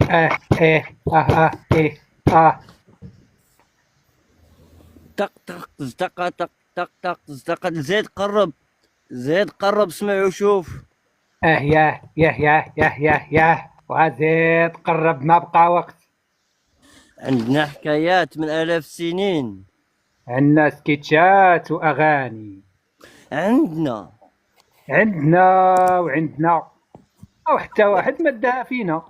إيه إيه طق طق زتق طق طق طق زتق. زيد قرب، زيد قرب، اسمع وشوف. ياه وزيد قرب ما بقى وقت. عندنا حكايات من آلاف السنين. عندنا سكيتشات وأغاني. عندنا وعندنا أو حتى واحد مدها فينا.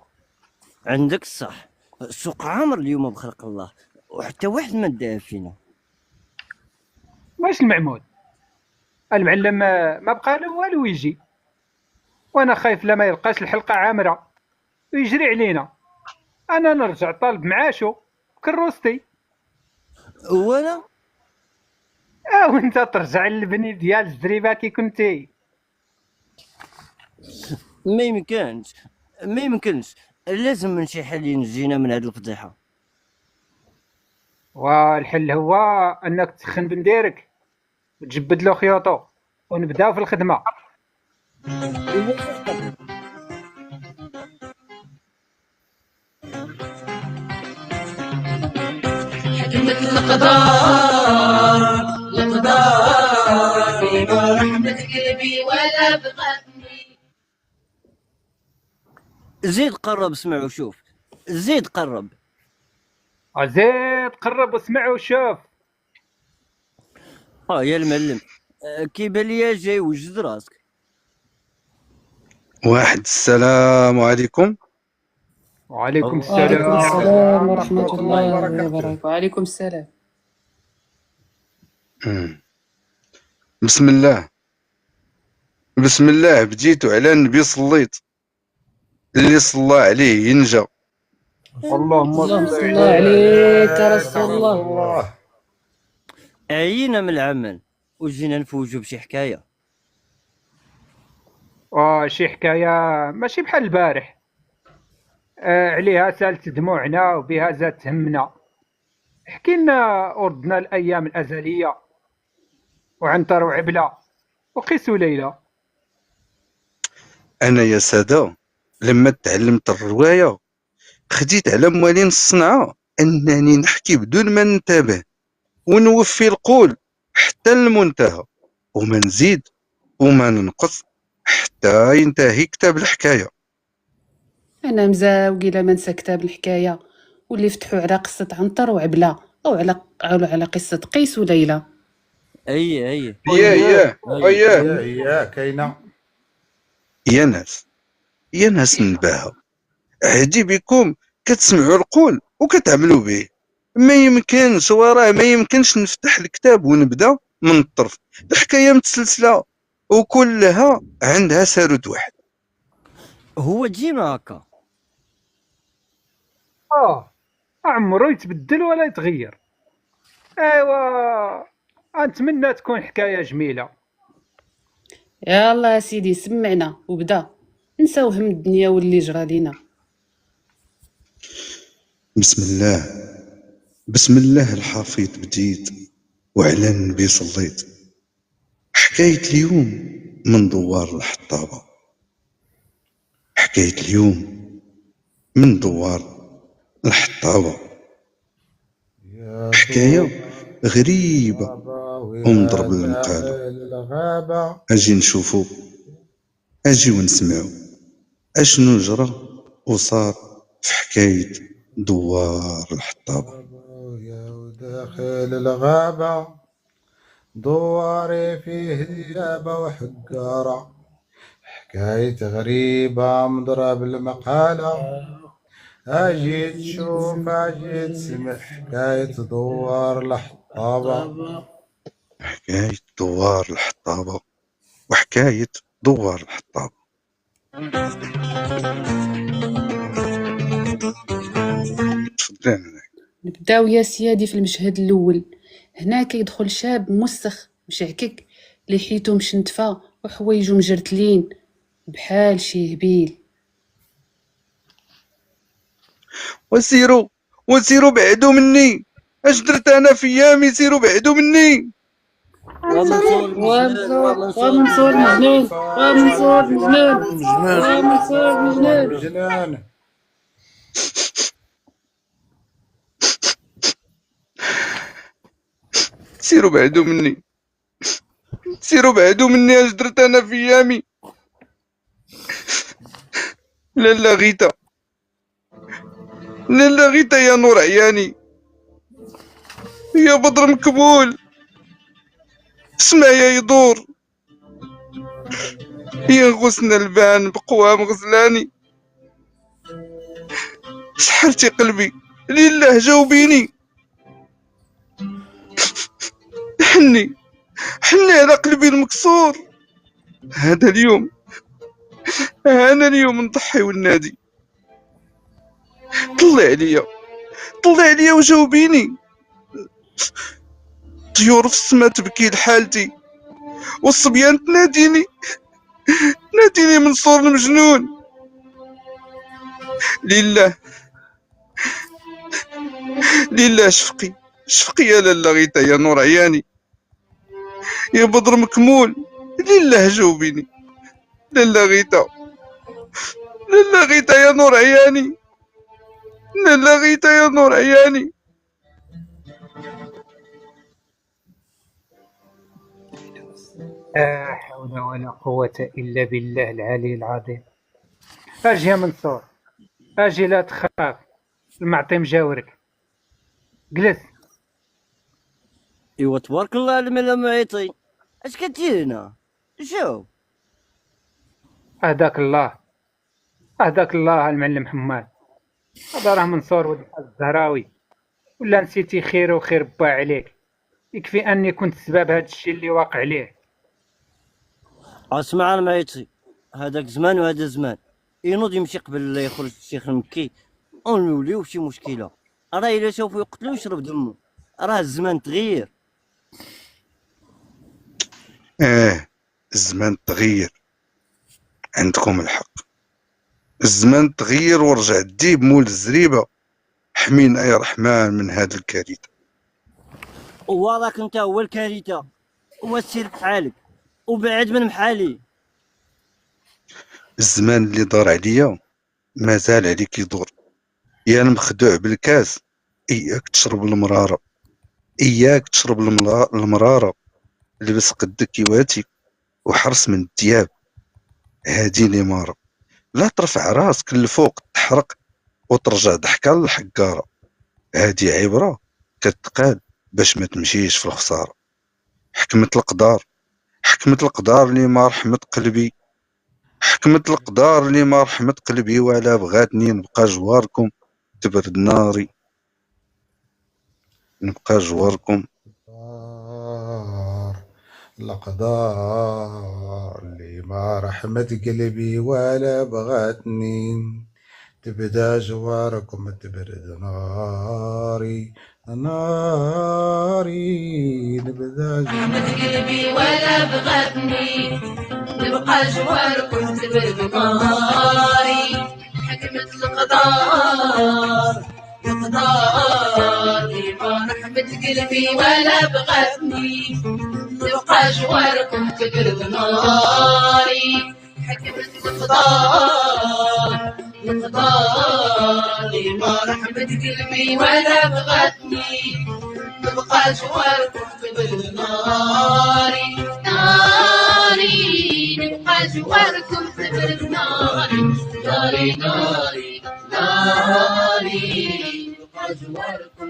عندك الصح. السوق عامر اليوم بخلق الله، وحتى واحد ما داها فينا. واش المعمول؟ المعلم ما بقى له والو يجي، وانا خايف لما يلقاش الحلقة عامرة ويجري علينا. انا نرجع طالب معاشو كروستي، وانا وانت ترجع للبني ديال الزريبة كي كنتي. ما يمكنش، ما يمكنش، لازم من شي حل ينجينا من هاد الفضيحة. والحل هو انك تسخن بنديرك وتجبد له خيوطو ونبداو في الخدمة. حكمة القدر بما رحمة قلبي ولا بغتني. زيد قرب، اسمع وشوف. زيد قرب. زيد قرب واسمع وشوف. يا المعلم، كيبان ليا جاي وجد راسك. واحد السلام عليكم. وعليكم وعليكم السلام السلام ورحمة الله وبركاته. وعليكم السلام. بسم الله بديت على النبي صليت، اللي صلى عليه ينجى. اللهم صل عليك يا رسول الله. عينا من العمل وجينا نفوجوا بشي حكاية. شي حكاية ماشي بحال البارح، عليها سالت دموعنا وبها زادت همنا. احكي لنا أردنا الأيام الأزلية وعنتر وعبلة وقيس وليلى. انا يا سادة لما تعلمت الرواية خديت على موالين الصنعة انني نحكي بدون ما ننتبه ونوفي القول حتى المنتهى، وما نزيد وما ننقص حتى ينتهي كتاب الحكاية. أنا مزاوقي ما نسى كتاب الحكاية واللي فتحوا على قصة عنتر وعبلة أو على قصة قيس وليلى. ايه كاينه. يا ناس نباها، عهدي بكم كتسمعوا القول وكتعملوا به. ما يمكنش وراه ما يمكنش نفتح الكتاب ونبدا من الطرف. الحكايه متسلسله وكلها عندها سرد واحد. هو ديما هكا. عمرو يتبدل ولا يتغير. ايوا نتمنى تكون حكاية جميلة. يلا يا سيدي سمعنا وبدا نساو هم الدنيا واللي جرى لينا. بسم الله الحفيظ بديت وعلى النبي صليت. حكاية اليوم من دوار الحطابة. حكاية غريبة ومضرب المقالة. أجي نشوفو، أجي ونسمعو أشنو جرى وصار في حكاية دوار الحطابة. يا داخل الغابة دواري فيه ديابة وحقارة. حكاية غريبة مضرب المقالة. أجي تشوف أجي تسمع حكاية دوار الحطابة. حكاية دوار الحطابة وحكاية دوار الحطابة. نبداو يا سيادي في المشهد الأول. هنا كيدخل شاب مسخ مشعكك لحيتو مشنتفة وحوايجو مجرتلين بحال شي هبيل. وسيروا بعدو مني، اش درت انا في ايامي؟ سيروا بعدو مني. ومنصور مجنون، ومنصور مجنون، ومنصور مجنون، ومنصور مجنون. مجنون. سيروا بعدو مني، سيروا بعدو مني، اش درت انا في ايامي؟ لالا غيتا، لالا غيتا يا نور عياني، يا بدر مكبول، سمايا يدور، يا غصن البان بقوام غزلاني، سحرتي قلبي، لله جاوبيني، حني حني على قلبي المكسور. هذا اليوم، انا اليوم نضحي والنادي. طلع عليا، طلع عليا وجاوبيني. طيور في السما تبكي لحالتي، والصبيان تناديني، ناديني منصور المجنون. لله، لله شفقي، شفقي يا لالا غيتا يا نور عياني، يا بدر مكمول، لله جاوبيني. لالا غيتا، لالا غيتا يا نور عياني، لالا غيتا يا نور عياني. لا حول ولا قوة إلا بالله العلي العظيم. أجي يا منصور، أجي لا تخاف، المعطي مجاورك، جلس. ايوا تبارك الله على الملا معيطي، اش كدير هنا؟ شوف أهداك الله، أهداك الله المعلم حماد. هذا راه منصور ولد الحاج الزهراوي، ولا نسيتي خير وخير با عليك؟ يكفي أني كنت سبب هذا الشيء اللي واقع عليه. اسمع المعيطي، هذاك زمان وهذا زمان، ينوض يمشي قبل لا يخرج الشيخ المكي ونوليو في شي مشكله. راه الا شافو يقتلو يشرب دمه، راه الزمان تغير. الزمان تغير، عندكم الحق، الزمان تغير ورجع الديب مول الزريبة. حمينا يا رحمن من هاد الكارثة. وراك انت هو الكارثه، وسير بحالك وبعد من محالي. الزمان اللي دار عليا مازال عليك يدور، يا المخدوع بالكاس، اياك تشرب المرارة، اياك تشرب المرارة. لبس قدك يواتي وحرص من الدياب، هادي الإمارة. لا ترفع راسك للفوق تحرق وترجع ضحكة للحقارة. هادي عبرة كتقال باش ما تمشيش في الخسارة. حكمة القدار، حكمة القدار اللي ما رحمت قلبي، حكمة القدار اللي ما رحمت قلبي، ولا بغاتني نبقى جواركم تبرد ناري، نبقى جواركم. الأقدار اللي ما رحمت قلبي ولا بغتني تبدا جواركم تبرد ناري، ناري نبدا رحمة قلبي ولا بغتني نبقى جواركم تبرد ناري. حكمة القدر، القدر ما رحمة قلبي ولا بغتني نبقى جواركم تبرد ناري. حكمة القدر، القدر ما رحمة قلبي ولا بغتني نبقى جواركم تبرد ناري، ناري نبقى جواركم تبرد ناري، ناري ناري ناري نبقى جواركم.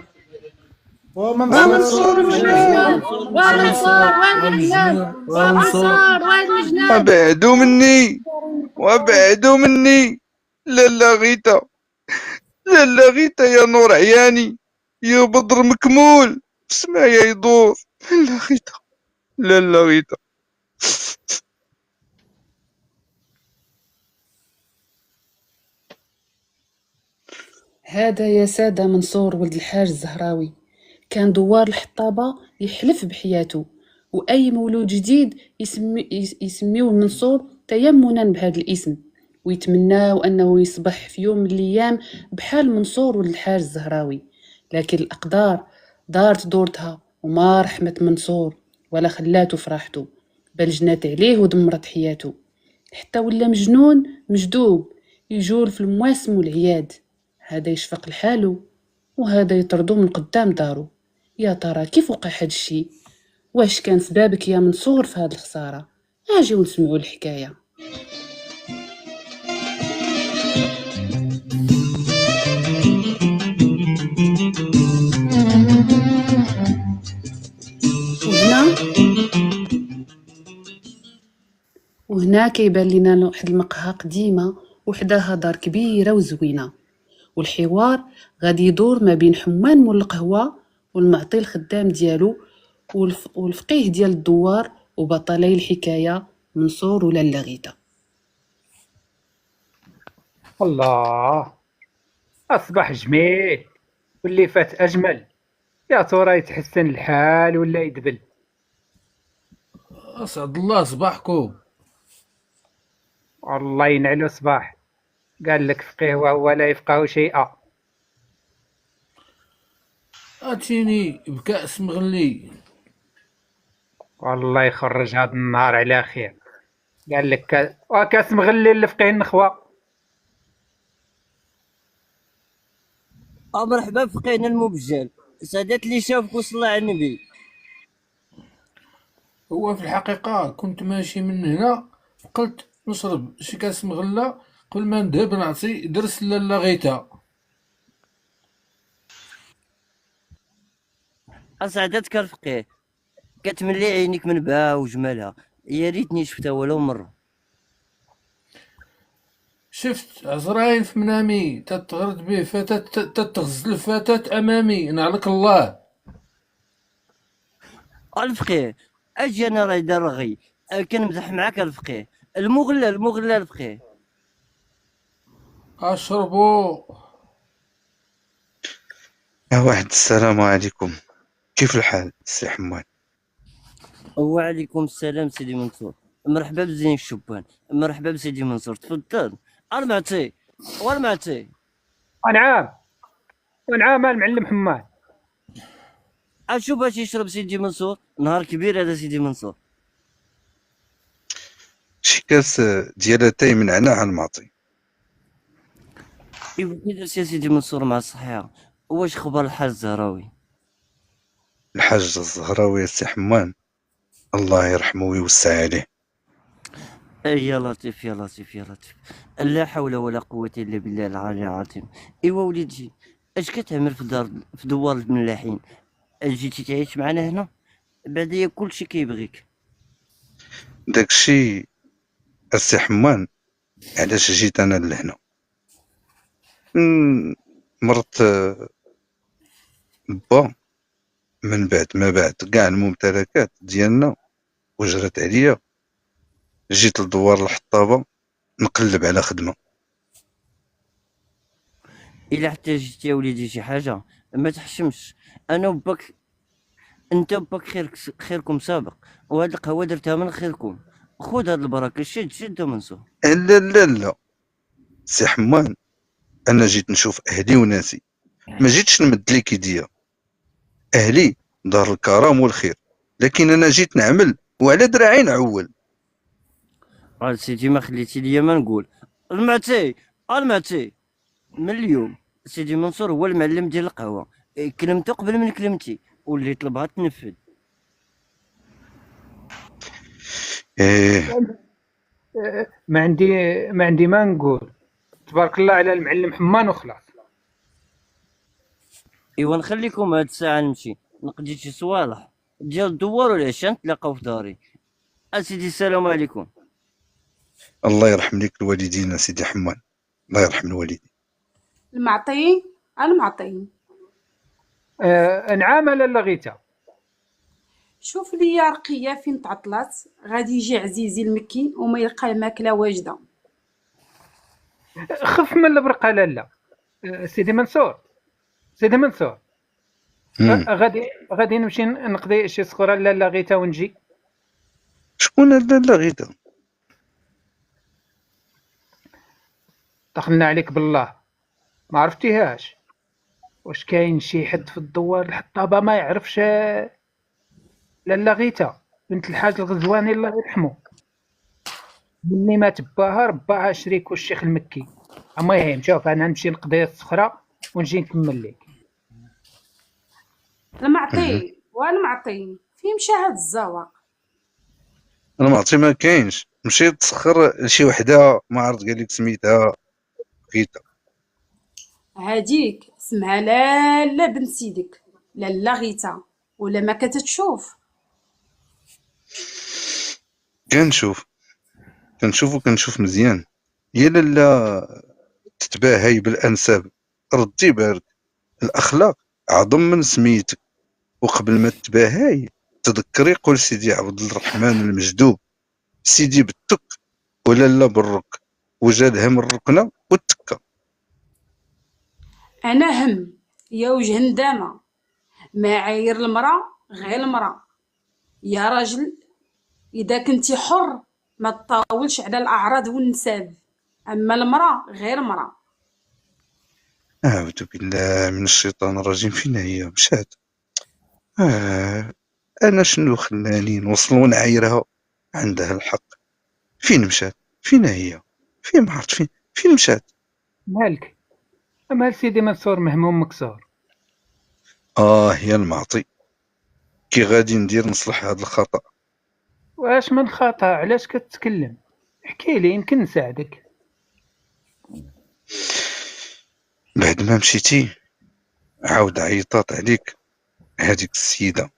ومنصور مجنون، ومنصور وين مجنون، ومنصور وين مجنون. وابعدوا مني، وابعدوا مني. لالا غيتا، لالا غيتا يا نور عياني، يا بدر مكمول، سمايا يدور. لالا غيتا، لالا غيتا. هذا يا سادة منصور ولد الحاج الزهراوي، كان دوار الحطابة يحلف بحياته، وأي مولود جديد يسميوه منصور تيمنا بهذا الاسم، ويتمناو أنه يصبح في يوم من الأيام بحال منصور ولد الحاج الزهراوي. لكن الأقدار دارت دورتها وما رحمت منصور، ولا خلاتو فرحتو، بل جنات عليه ودمرت حياتو، حتى ولا مجنون مجدوب يجول في المواسم والعياد. هذا يشفق لحالو وهذا يطردو من قدام دارو. يا ترى كيف وقع هاد الشي؟ واش كان سبابك يا منصور في هاد الخسارة؟ اجيو نسمعو الحكاية. وهنا كيبان لينا واحد المقهى قديمة وحداها دار كبيرة وزوينة، والحوار غادي يدور ما بين حمان مول القهوة والمعطي الخدام ديالو والفقيه ديال الدوار وبطلي الحكاية منصور ولالا غيتا. الله، أصبح جميل واللي فات أجمل. يا ترى يتحسن الحال ولا يدبل؟ أسعد الله صباحكم. الله ينعلو صباح. قال لك فقيه وهو لا يفقه شيئا. أتيني بكأس مغلي. والله يخرج هذا النهار على خير. قال لك وكاس مغلي لفقيه النخوة. مرحبا فقينا المبجل، سادات اللي شافك وصلى على النبي. هو في الحقيقة كنت ماشي من هنا، قلت نشرب شي كاس مغلة قبل ما نذهب نعطي درس لالا غيتا. اسعدتك الفقيه، كتملي عينيك من بها وجمالها، يا ريتني شفتها ولو مرة. شفت عزرايل في منامي تتغرد به فتاة تتغزل فتاة أمامي، نعلك الله. الفقيه اجي انا راي دار رغي، كنمزح معاك الفقيه. المغلى الفقيه. أشربو. يا واحد السلام عليكم، كيف الحال سي حمان؟ وعليكم السلام سيدي منصور، مرحبا بزين الشبان، مرحبا بسيدي منصور، تفضل. المعطي ونعم المعلم حمان. اشو باش يشرب سيدي منصور؟ نهار كبير هذا سيدي منصور. شي كاس ديال اتاي من عناع المعطي. ايوا كي درت يا سيدي منصور مع الصحيحة؟ واش خبر الحاج الزهراوي؟ الحاج الزهراوي سي حمان الله يرحمه ويوسع عليه. يا لطيف يا لطيف يا لطيف، لا حول ولا قوة الا بالله العلي العظيم. ايوا وليدي، اش كتعمل في دوار الملاحين؟ جيتي تعيش معنا هنا؟ بعديا كلشي كيبغيك. داكشي السي حمان علاش جيت انا لهنا. مرت با من بعد ما بعد كاع الممتلكات ديالنا وجرت عليا، جيت لدوار الحطابة نقلب على خدمة. الا احتاجت يا وليدي شي حاجة ما تحشمش، انا وباك، انت وباك خيركم سابق، وهاد القهوة درتها من خيركم. خذ هاد البركة، شد منصور. لا لا لا سي حمان، انا جيت نشوف اهلي وناسي، ما جيتش نمد ليك يديا. اهلي دار الكرم والخير، لكن انا جيت نعمل وعلى دراعي نعول. سيدي ما خليتي ليا ما نقول. المعتي من اليوم سيدي منصور هو المعلم ديال القهوة، كلمته قبل من كلمتي واللي طلبها تنفذ. ايه ما عندي ما نقول. تبارك الله على المعلم حمان وخلاص. ايوا نخليكم هاد الساعة نمشي نقضي شي صوالح ديال الدوار والعشاء، نتلاقاو في داري. اسيدي السلام عليكم. الله يرحم ليك الوالدين سيدي حمان، الله يرحم الوالدين. المعطي. نعم لالا غيتا. شوف لي يا رقية فين تعطلات، غادي يجي عزيزي المكي وما يلقى الماكلة واجدة. خف من البرقة لالا. سيدي منصور غادي نمشي نقضي شي سخورة لالا غيتا ونجي. شكون لا غيتا؟ دخلنا عليك بالله ما عرفتيهاش؟ واش كاين شي حد في الدوار الحطابة ما يعرفش لالا غيتا بنت الحاج الغزواني الله يرحمه، ملي مات باها رباها شريكو الشيخ المكي. المهم شوف انا نمشي نقضي الصخرة ونجي نكمل لك. المعطي والمعطي فين مشى هاد الزواق؟ انا ما عرفتي ما كاينش، مشيت تسخر لشي وحده ما عرفت قال لك سميتها غيتا. هاديك اسمها لالا بنت سيدك، لالا غيتا، ولا ما كتتشوف؟ كنشوف وكنشوف مزيان. يا لالا تتباهي بالانساب، ردي بالك، الاخلاق اعظم من سميتك. وقبل ما تتباهي تذكري قول سيدي عبد الرحمن المجدوب، سيدي بالتك ولالا بالرك، وجادها من الركنه والتكه. انا هم يا وجه ندامه، ما عاير المراه غير المراه. يا راجل اذا كنتي حر ما تطاولش على الاعراض والنساب، اما المراه غير مراه. اعوذ بالله من الشيطان الرجيم. فين هي مشات؟ انا شنو خلاني نوصل ونعايرها؟ عندها الحق. فين مشات؟ فين هي؟ فين ما عرفت فين مشات؟ مالك؟ مال سيدي منصور مهموم مكسور. يا المعطي، كي غادي ندير نصلح هذا الخطأ. واش من خطأ؟ علاش كتكلم؟ احكي لي يمكن نساعدك. بعد ما مشيتي عاود عيطات عليك هذيك السيدة.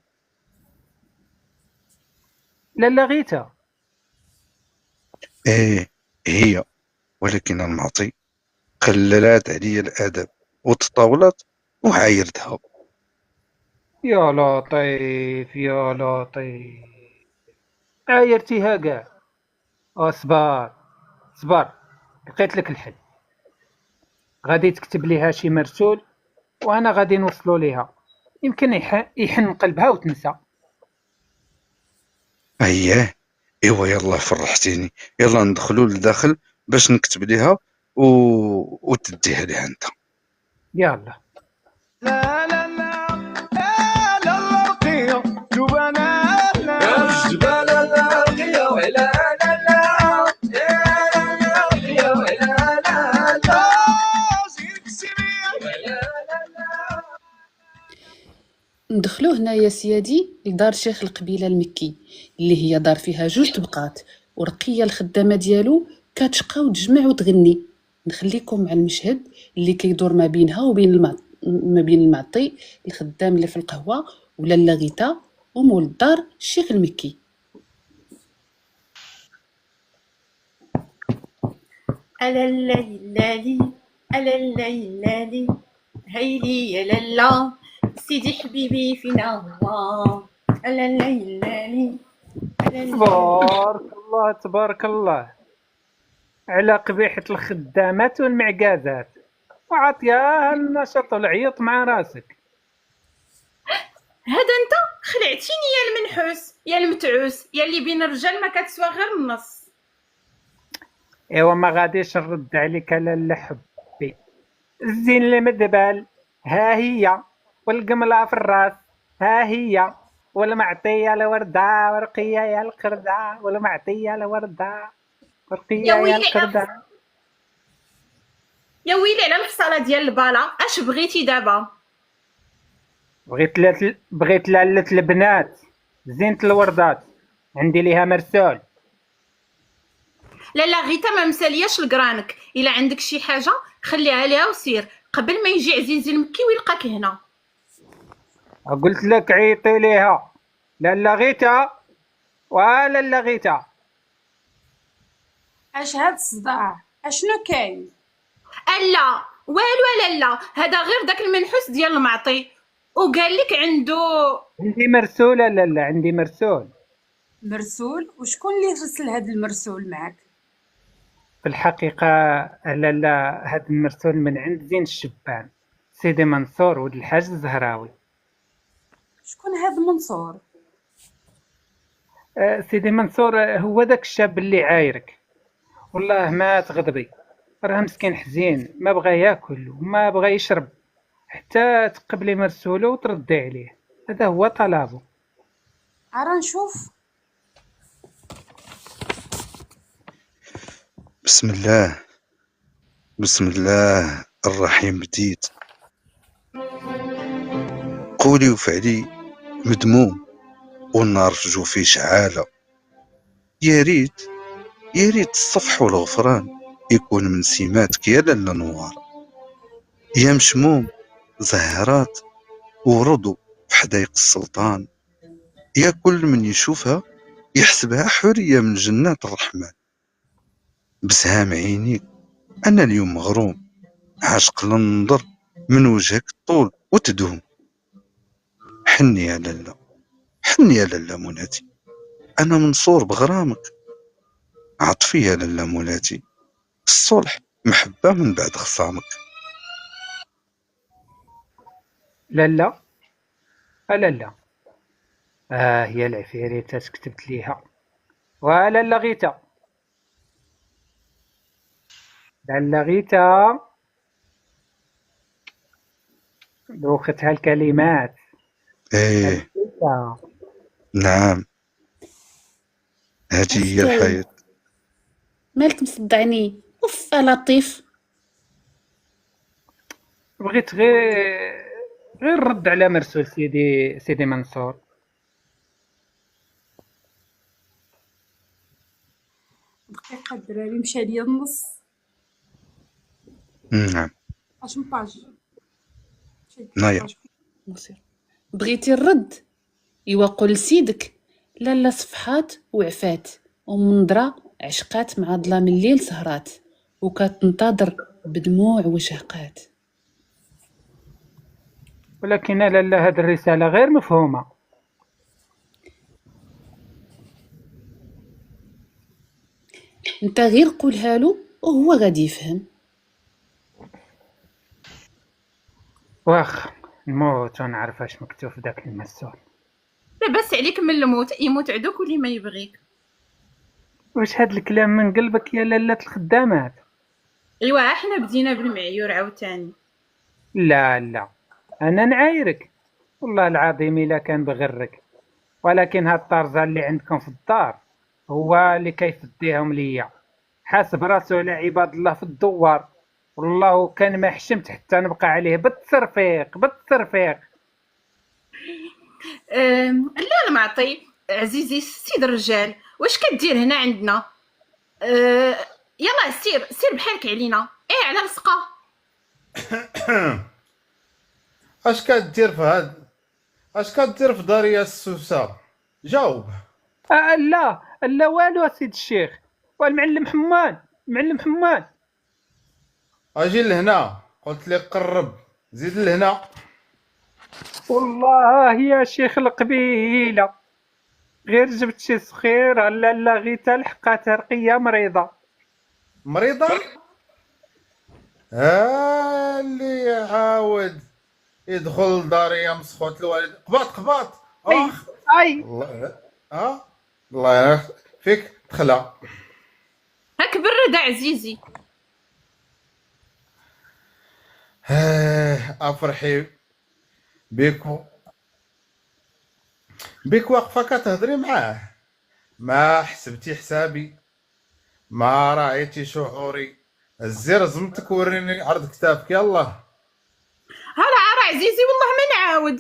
لالا غيتا؟ ايه هي، ولكن المعطي قللات عليا الادب وتطاولت وعايرتها. يا لطيف يا لطيف، عايرتيها كاع. اصبر صبر، لقيت لك الحل. غادي تكتب ليها شي مرسول وانا غادي نوصلو ليها، يمكن يحن قلبها وتنسى. اييه ايوا يلا فرحتيني. يلا ندخلوا لداخل باش نكتب ليها وتديها ليها انت. يلا. ندخلو هنايا سيادي لدار شيخ القبيله المكي، اللي هي دار فيها جوج طبقات، ورقيه الخدامه ديالو كتشقى وتجمع وتغني. نخليكم مع المشهد اللي كيدور ما بينها وبين ما بين المعطي الخدام اللي في القهوه ولالا غيتا ومول الدار الشيخ المكي. ألا الليلالي ألا الليلالي هيلي يا لالا سيدي حبيبي فينا هو. ألا الليلالي ألا الليلالي. تبارك الله تبارك الله على قبيحة الخدامات والمعقازات، وعطياها النشاط والعيط مع راسك. هذا انت خلعتيني يا المنحوس يا المتعوس يا اللي بين الرجال ما كتسوى غير النص. ايوا ما غاديش نرد عليك لالا حبي. الزين المذبل ها هي، والقملة في الراس ها هي، والمعطية لوردة ورقية يا القردة، والمعطية لوردة ورقية يا القردة. يا ويلي على الفصالة ديال البالا. اش بغيتي دابا؟ بغيت لالة البنات زينة الوردات، عندي ليها مرسول. لا غيتا ما مسالياش لقرانك. الا عندك شي حاجه خليها ليها وسير قبل ما يجي عزيزي المكي ويلقاك هنا. قلت لك عيطي ليها لالا غيتا ولالا غيتا. اش هاد الصداع؟ اشنو كاين؟ الا والو لا هذا غير داك المنحوس ديال المعطي وقال لك عندي مرسولة لالا، عندي مرسول. مرسول؟ وشكون اللي رسل هاد المرسول معك؟ في الحقيقة لالا هاد المرسول من عند زين الشبان سيدي منصور ولد الحاج الزهراوي. شكون هاد منصور؟ سيدي منصور هو داك الشاب اللي عايرك. والله ما تغضبي، راه مسكين حزين، ما بغى ياكل وما بغى يشرب حتى تقبلي مرسوله وتردي عليه. هذا هو طلبه. أرا نشوف. بسم الله بسم الله الرحيم بديت. قولي وفعلي مدموم والنار في جوفي شعالة. يا ريت الصفح والغفران يكون من سماتك يا لالا نوار. يا مشموم زهرات وردو في حدايق السلطان. يا كل من يشوفها يحسبها حرية من جنات الرحمن. بسهام عينيك أنا اليوم مغروم، عاشق لننظر من وجهك الطول وتدوم. حني يا لالا مناتي، أنا منصور بغرامك. عطفي يا لالا مولاتي، الصلح محبة من بعد خصامك. لالا لالا، هي العفيريتة كتبت ليها. ولالا غيتا، لالا غيتا دوختها الكلمات. ايه غيتا. نعم، هذه هي أفكاي الحياة. مالك مصدعني؟ اوف لطيف. بغيت غير رد على مرسول سيدي منصور. دقيقة الدراري مشى ليا النص. نعم اش من باج؟ نايا. مصير. بغيتي الرد؟ ايوا قول لسيدك لالا صفحات وعفات ومنظرة عشقات مع ظلام الليل سهرات وكتنتظر بدموع وشهقات. ولكن لالا هاد الرسالة غير مفهومة. انت غير قولها له وهو غادي يفهم. واخ نموت ونعرف اش مكتوب في داك المسول. لاباس عليك من الموت، يموت عدوك واللي ما يبغيك. واش هاد الكلام من قلبك يا لاله الخدامات؟ ايوا احنا بدينا بالمعيور عاوتاني. لا انا نعايرك والله العظيم الا كان بغرك، ولكن هاد الطرزه اللي عندكم في الدار هو اللي كيفديهم ليا. حاسب راسو على عباد الله في الدوار، والله كان ما حشمت حتى نبقى عليه بالترفيق. لا المعطي عزيزي السيد الرجال، واش كدير هنا عندنا؟ يلا سير بحالك علينا. ايه على لصقه. اش كدير في داري يا السوسه؟ جاوب. لا والو سيد الشيخ. والمعلم حمان اجي لهنا، قلت لك قرب، زيد لهنا. والله يا شيخ القبيله غير جبت شي صخير. لا غيتا لحقاتها رقيه مريضه. اللي يعاود يدخل لداري يا مسخوت الوالد. قباط اي الله يعرف فيك دخلها. هاك برد عزيزي. افرحي بيك واقفه كتهضري معاه. ما حسبتي حسابي، ما راعيتي شعوري. الزر زمتك وريني عرض كتافك. يلا هلا عرا عزيزي والله ما نعاود.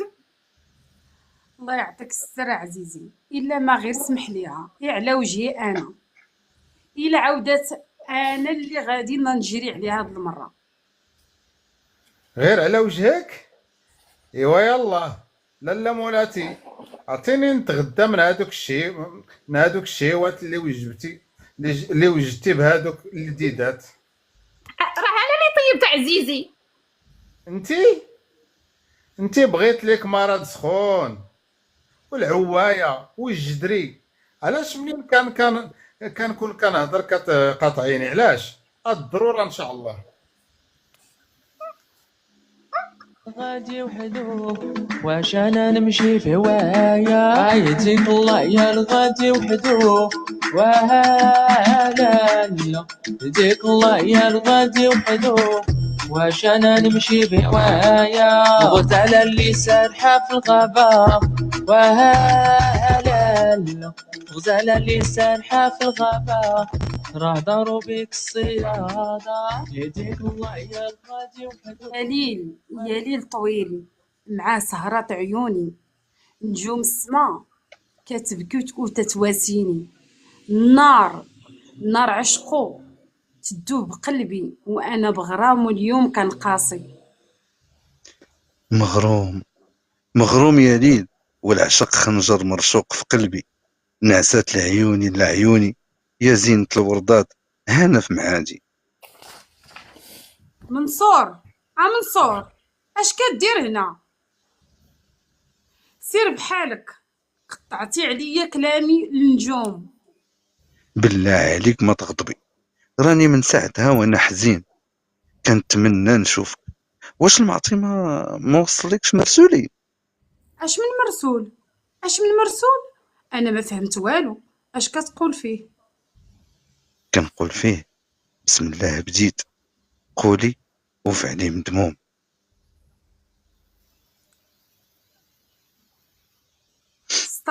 الله يعطيك السر عزيزي، الا ما غير سمح ليها على وجهي انا. الا عاودات انا اللي غادي نجري عليها هاد المره. غير على وجهك؟ ايوا يلا لالا مولاتي، عطيني نتغدى من هادوك الشهوات اللي وجدتي بهادوك اللذيذات. راه انا اللي طيبت عزيزي. انتي بغيت لك مرض سخون والعوايه والجدري. علاش منين كنكون كنهضر كتقاطعيني؟ علاش؟ الضروره ان شاء الله. غادي وحدو واش انا نمشي في هوايا؟ يديك الله يا الغادي وحدو وهلا يديك الله يا الغادي وحدو واش انا نمشي بهوايا؟ ضغط على اللسان حاف الغابة وهلا لا غزالة اللي سارحة في الغابة راه دارو بيك الصيادة يديك الله يا الغادي وحدو. يا ليل يا ليل طويل مع سهرات عيوني، نجوم السما كتبكي وتتواسيني، النار عشقو تدوب قلبي وانا بغرام واليوم كنقاسي. مغروم مغروم يا ليل، والعشق خنجر مرشوق في قلبي، نعسات لعيوني لعيوني، يا زينة الوردات هانا في معادي. منصور منصور اش كدير هنا؟ سير بحالك، قطعتي عليا كلامي للنجوم. بالله عليك ما تغضبي، راني من ساعتها وانا حزين، كنتمنى نشوفك. واش المعطي ما وصلكش مرسولي؟ اش من مرسول؟ انا ما فهمت والو، اش كتقول فيه؟ كنقول فيه بسم الله بديت، قولي وفعلي مدموم.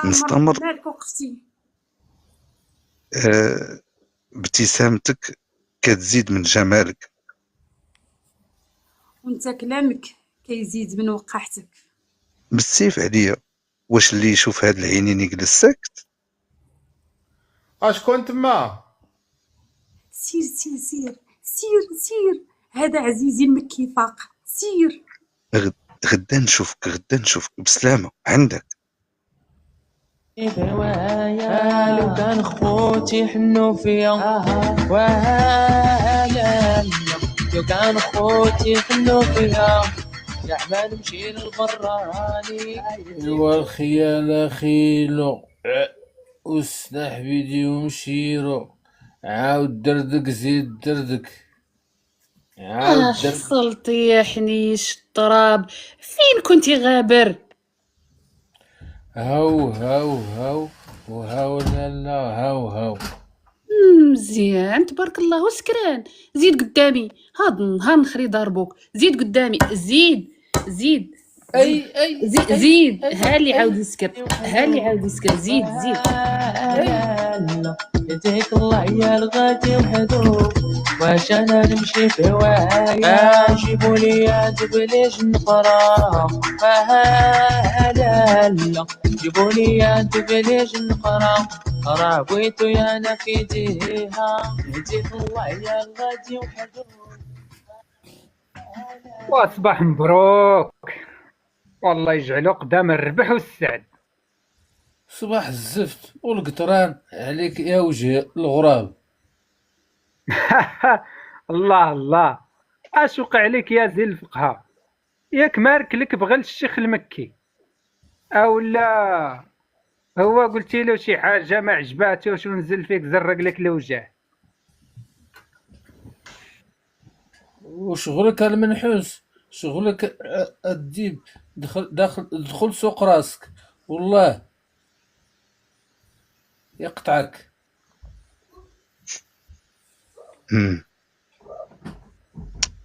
مستمر. مالك وقفتي؟ ابتسامتك كتزيد من جمالك. وانت كلامك كيزيد من وقاحتك. بالسيف عليا، واش اللي يشوف هاد العينين يجلس ساكت؟ اشكون تما؟ سير سير سير سير سير، هذا عزيزي المكي فاق، سير. غدا نشوفك بسلامة عندك. هوايا لو كان خوتي حنو فيا وهلا لو كان خوتي حنو فيا كاع ما نمشي للبراني. ايوا الخيال خيلو والسلاح فيديو مشيرو، عاود دردك زيد دردك عاود دردك. حصلتي يا حنيش التراب، فين كنتي غابر؟ هاو هاو هاو وهاو لالا هاو. مزيان تبارك الله وسكران. زيد قدامي، هاد النهار نخري ضربوك. زيد قدامي، زيد اي زيد. ها اللي عاود يسكت، زيد. يديك الله يا الغادي وحدو، واش انا نمشي في هوايا جيبولي يا دبليج نقرا لا جيبولي يا دبليج نقرا راه بغيتو يا انا في يديها يديك الله يا الغادي وحدو. واصبح مبروك، والله يجعلو قدام الربح والسعد. صباح الزفت والقطران عليك يا وجه الغراب. الله اش وقع عليك يا زي الفقهاء؟ ياك ماركلك بغل الشيخ المكي اولا هو قلتي له شي حاجه ما عجباتوش ونزل فيك زرق لك الوجه؟ وشغلك المنحوس، شغلك الديب، دخل سوق راسك والله يقطعك.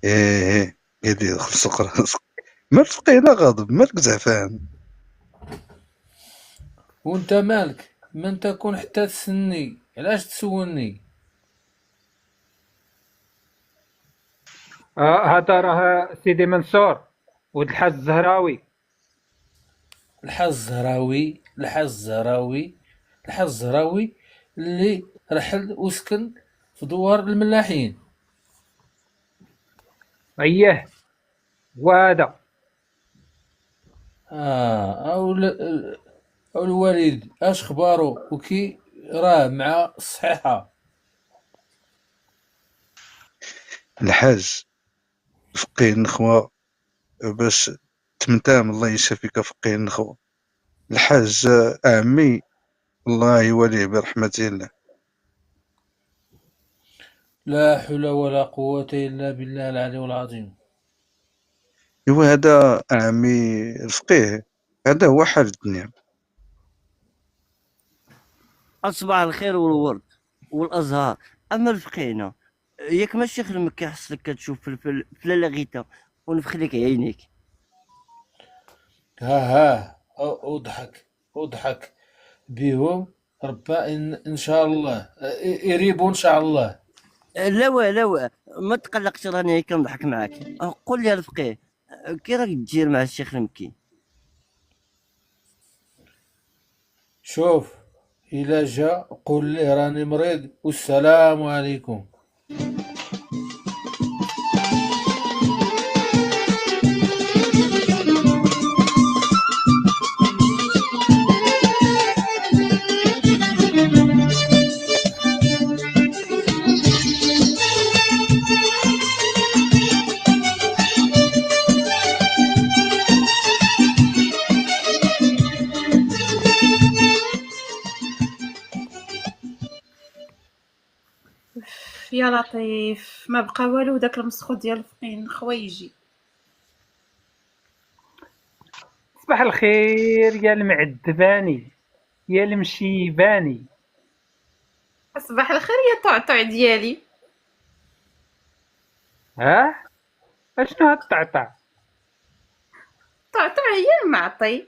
ايه يدي خلصق راسك، مالك ثقيلة غاضب، مالك زعفان. وانت مالك من تكون حتى تسني، علاش تسولني؟ هذا راه سيدي منصور ولد الحاج الزهراوي. الحاج الزهراوي اللي رحل وسكن في دوار الملاحين. اييه وهذا او الوالد اش خبارو وكي راه مع الصحيحه؟ الحاج فقيه النخوة باش تمتام، الله يشافيك فقيه النخوة. الحاج عمي الله يوليه برحمته الله. لا حول ولا قوة إلا بالله العلي العظيم. ايوا هذا عمي الفقيه، هذا هو حال الدنيا. أصبح الخير والورد والأزهار. أما الفقينا ياك ماشي الشيخ المكي حصلك كتشوف في لاغيتا ونفخ لك عينيك. ها اضحك بيهم ربا إن شاء الله يريبوا إن شاء الله. لا ما تقلقش، راني كنضحك معاك. قول لي الفقيه، كي راك تجير مع الشيخ المكي؟ شوف، إلا جا قول ليه راني مريض والسلام عليكم. يا لطيف، ما بقى والو داك المسخوط ديال الفقين خوايجي. صباح الخير يا المعذباني يا المشيباني. صباح الخير يا طعطع ديالي. اشنو هاد الطعطع؟ طعطع هي المعطي.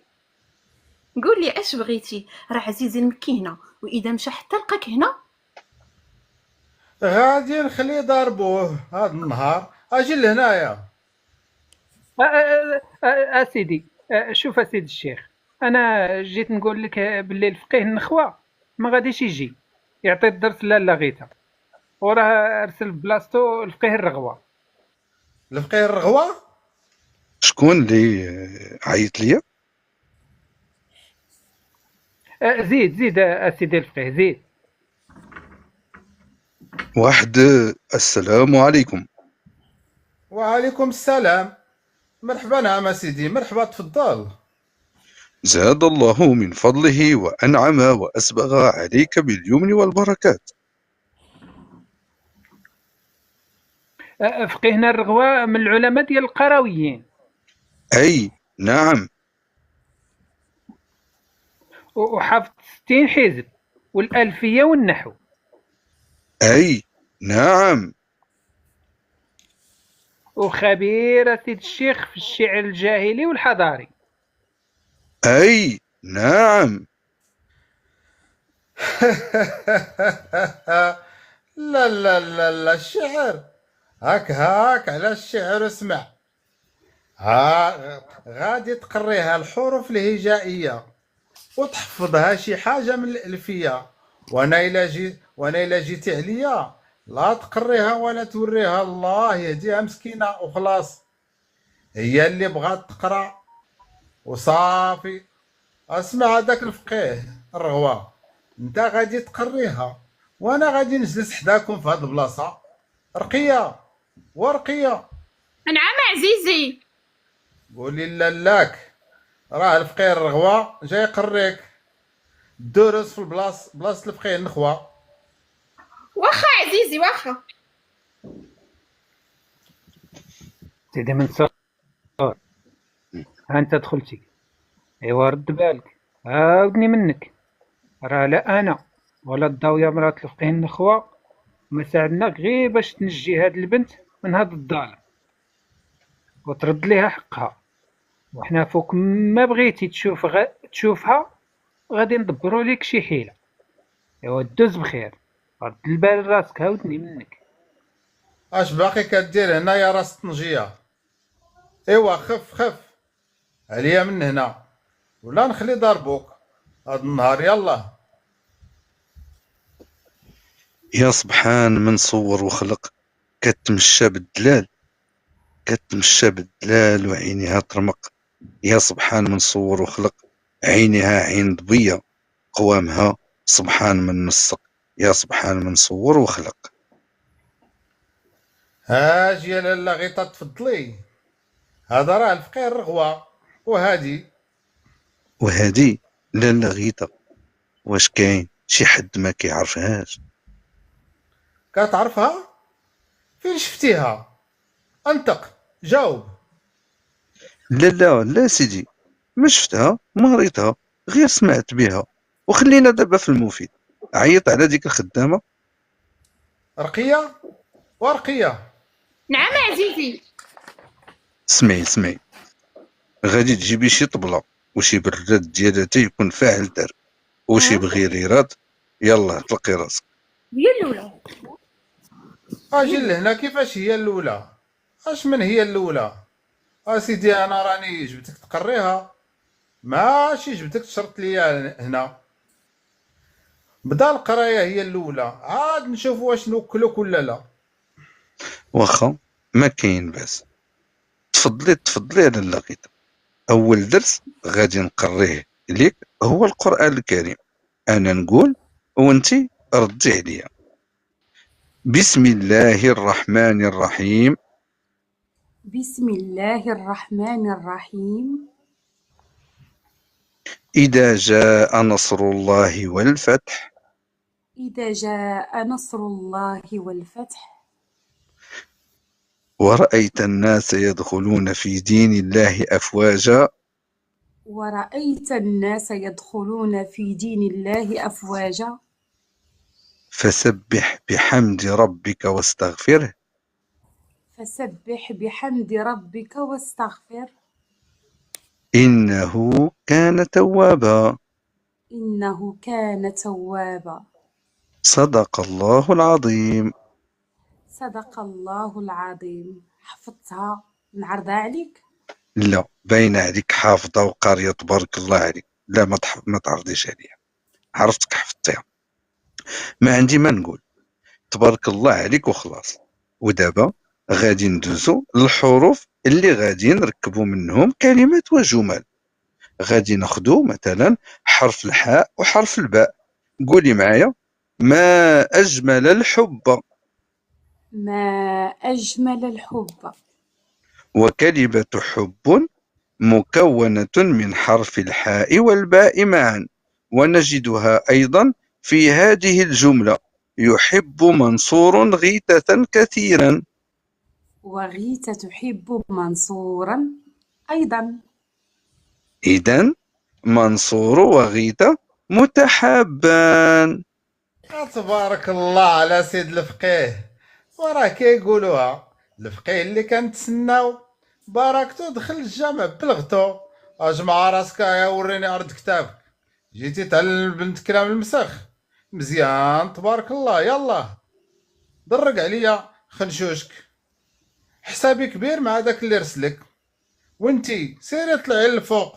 قول لي اش بغيتي، راه عزيزي المكي هنا، واذا مشى حتى لقاك هنا غادي نخليه ضربوه هاد النهار. اجي لهنايا. اسيدي، شوف اسيدي الشيخ، انا جيت نقول لك باللي الفقيه النخوه ما غاديش يجي يعطي الدرس لالا غيتا، وراه ارسل بلاصتو الفقيه الرغوه. الفقيه الرغوه؟ شكون اللي عيط ليا؟ زيد اسيدي الفقيه، زيد. واحد. السلام عليكم. وعليكم السلام. مرحبا. نعم سيدي، مرحبا، تفضل. زاد الله من فضله وأنعم وأسبغ عليك باليمن والبركات. فقيهنا الرغوه من العلماء ديال القرويين. أي نعم. وحافظ 60 حزب والألفية والنحو. أي نعم. وخبير سيد الشيخ في الشعر الجاهلي والحضاري. أي نعم. لا لا لا لا، الشعر هاك على الشعر. اسمع، غادي تقريها الحروف الهجائية وتحفظها شي حاجة من الألفية، وانا إلا جيتي عليا لا تقريها ولا توريها، الله يهديها مسكينة وخلاص. هي اللي بغات تقرا وصافي. اسمع، هذاك الفقيه الرغوة انت غادي تقريها، وانا غادي نجلس حداكم في هاد البلاصة. رقية ورقية. نعم عزيزي. قولي لالاك راه الفقيه الرغوة جاي يقريك الدروس في بلاصة الفقيه النخوة. واخا عزيزي واخا. سيدي منصور، ها انت دخلتي، ايوا رد بالك، عاودني منك، راه لا انا ولا الضاويه مرات الفقيه النخوه ما ساعدناك غير باش تنجي هاد البنت من هاد الظالم وترد ليها حقها، وحنا فوق ما بغيتي تشوفها غادي ندبروا ليك شي حيله. ايوا دوز بخير، رد البال راسك، عاودني منك. اش باقي كدير هنا يا راس الطنجيه؟ ايوا خف عليا من هنا ولا نخلي ضربوك هاد النهار. يلا. يا سبحان من صور وخلق، كتمشى بالدلال وعينيها ترمق. يا سبحان من صور وخلق، عينها عين ضبية قوامها سبحان من نسق. يا سبحان من صور وخلق. هاجي يا لالا غيطا تفضلي، هذا راه الفقيه الرغوة. وهادي لالا غيتا، واش كاين شي حد ما كيعرفهاش؟ كتعرفها؟ فين شفتيها؟ انطق جاوب. لا سيدي، ما شفتها ما ريتها، غير سمعت بها. وخلينا دابا في المفيد، عيط على ديك الخدامة. رقية ورقية. نعم عزيزي. سمعي، غادي تجيبي شي طبلة وشي براد ديال اتاي يكون فاعل دار، واش يبغي يراد. يلا طلقي راسك. هي الاولى. اجي لهنا كيفاش هي الاولى؟ اش من هي الاولى؟ اسيدي انا راني جبتك تقريها، ماشي جبتك تشرط ليا هنا. بدا القرايه هي الاولى، عاد نشوف واش نوكلوك ولا لا. واخا ما كاين باس. تفضلي على اللقيطة. اول درس غادي نقريه ليك هو القرآن الكريم. انا نقول وانتي ردي عليا. بسم الله الرحمن الرحيم. بسم الله الرحمن الرحيم. إذا جاء نصر الله والفتح. إذا جاء نصر الله والفتح. ورأيت الناس يدخلون في دين الله أفواجا. ورأيت الناس يدخلون في دين الله أفواجا. فسبح بحمد ربك واستغفره. فسبح بحمد ربك واستغفر. إنه كان توابا. إنه كان توابا. صدق الله العظيم. صدق الله العظيم. حفظتها نعرضها عليك؟ لا باين عليك حافظة وقارية تبارك الله عليك. لا ما تعرضيش عليا، عرفتك حفظتيها. ما عندي ما نقول، تبارك الله عليك وخلاص. ودابا غادي ندوزو للحروف اللي غادي نركبوا منهم كلمات وجمل. غادي ناخدو مثلا حرف الحاء وحرف الباء. قولي معايا: ما أجمل الحب. ما أجمل الحب. وكلمة حب مكونة من حرف الحاء والباء معا، ونجدها أيضا في هذه الجملة: يحب منصور غيثة كثيرا. وغيت تحب منصورا أيضا. إذن منصور وغيثة متحابان. تبارك الله على سيد الفقيه، وراه كيقولوها الفقيه اللي كنتسناو باركتو دخل الجامع بلغتو. اجمع راسك يا وريني ارض كتابك، جيتي تعلم بنت كلام المسخ. مزيان تبارك الله. يلا درق عليا خنشوشك، حسابي كبير مع داك اللي رسلك. وانتي سيري طلعي للفوق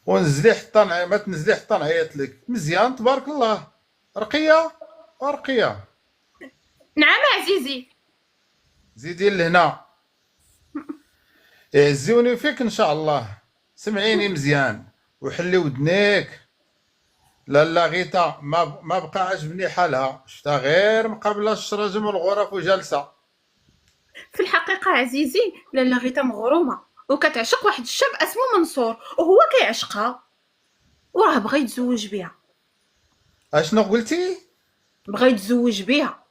ونزلي حتى ما تنزلي حتى نعيط لك. مزيان تبارك الله. رقيه ورقيه. نعم عزيزي. زيدي لهنا، يعزوني فيك ان شاء الله. سمعيني مزيان وحلي ودنيك. لا غيتا ما بقى عجبني حالها، شفتها غير مقابله الشراجم والغرف وجالسه. في الحقيقة عزيزي لالا غيتا مغرومة وكتعشق واحد الشاب اسمه منصور وهو كيعشقها وراه بغا يتزوج بها. اشنو قلتي؟ بغا يتزوج بها.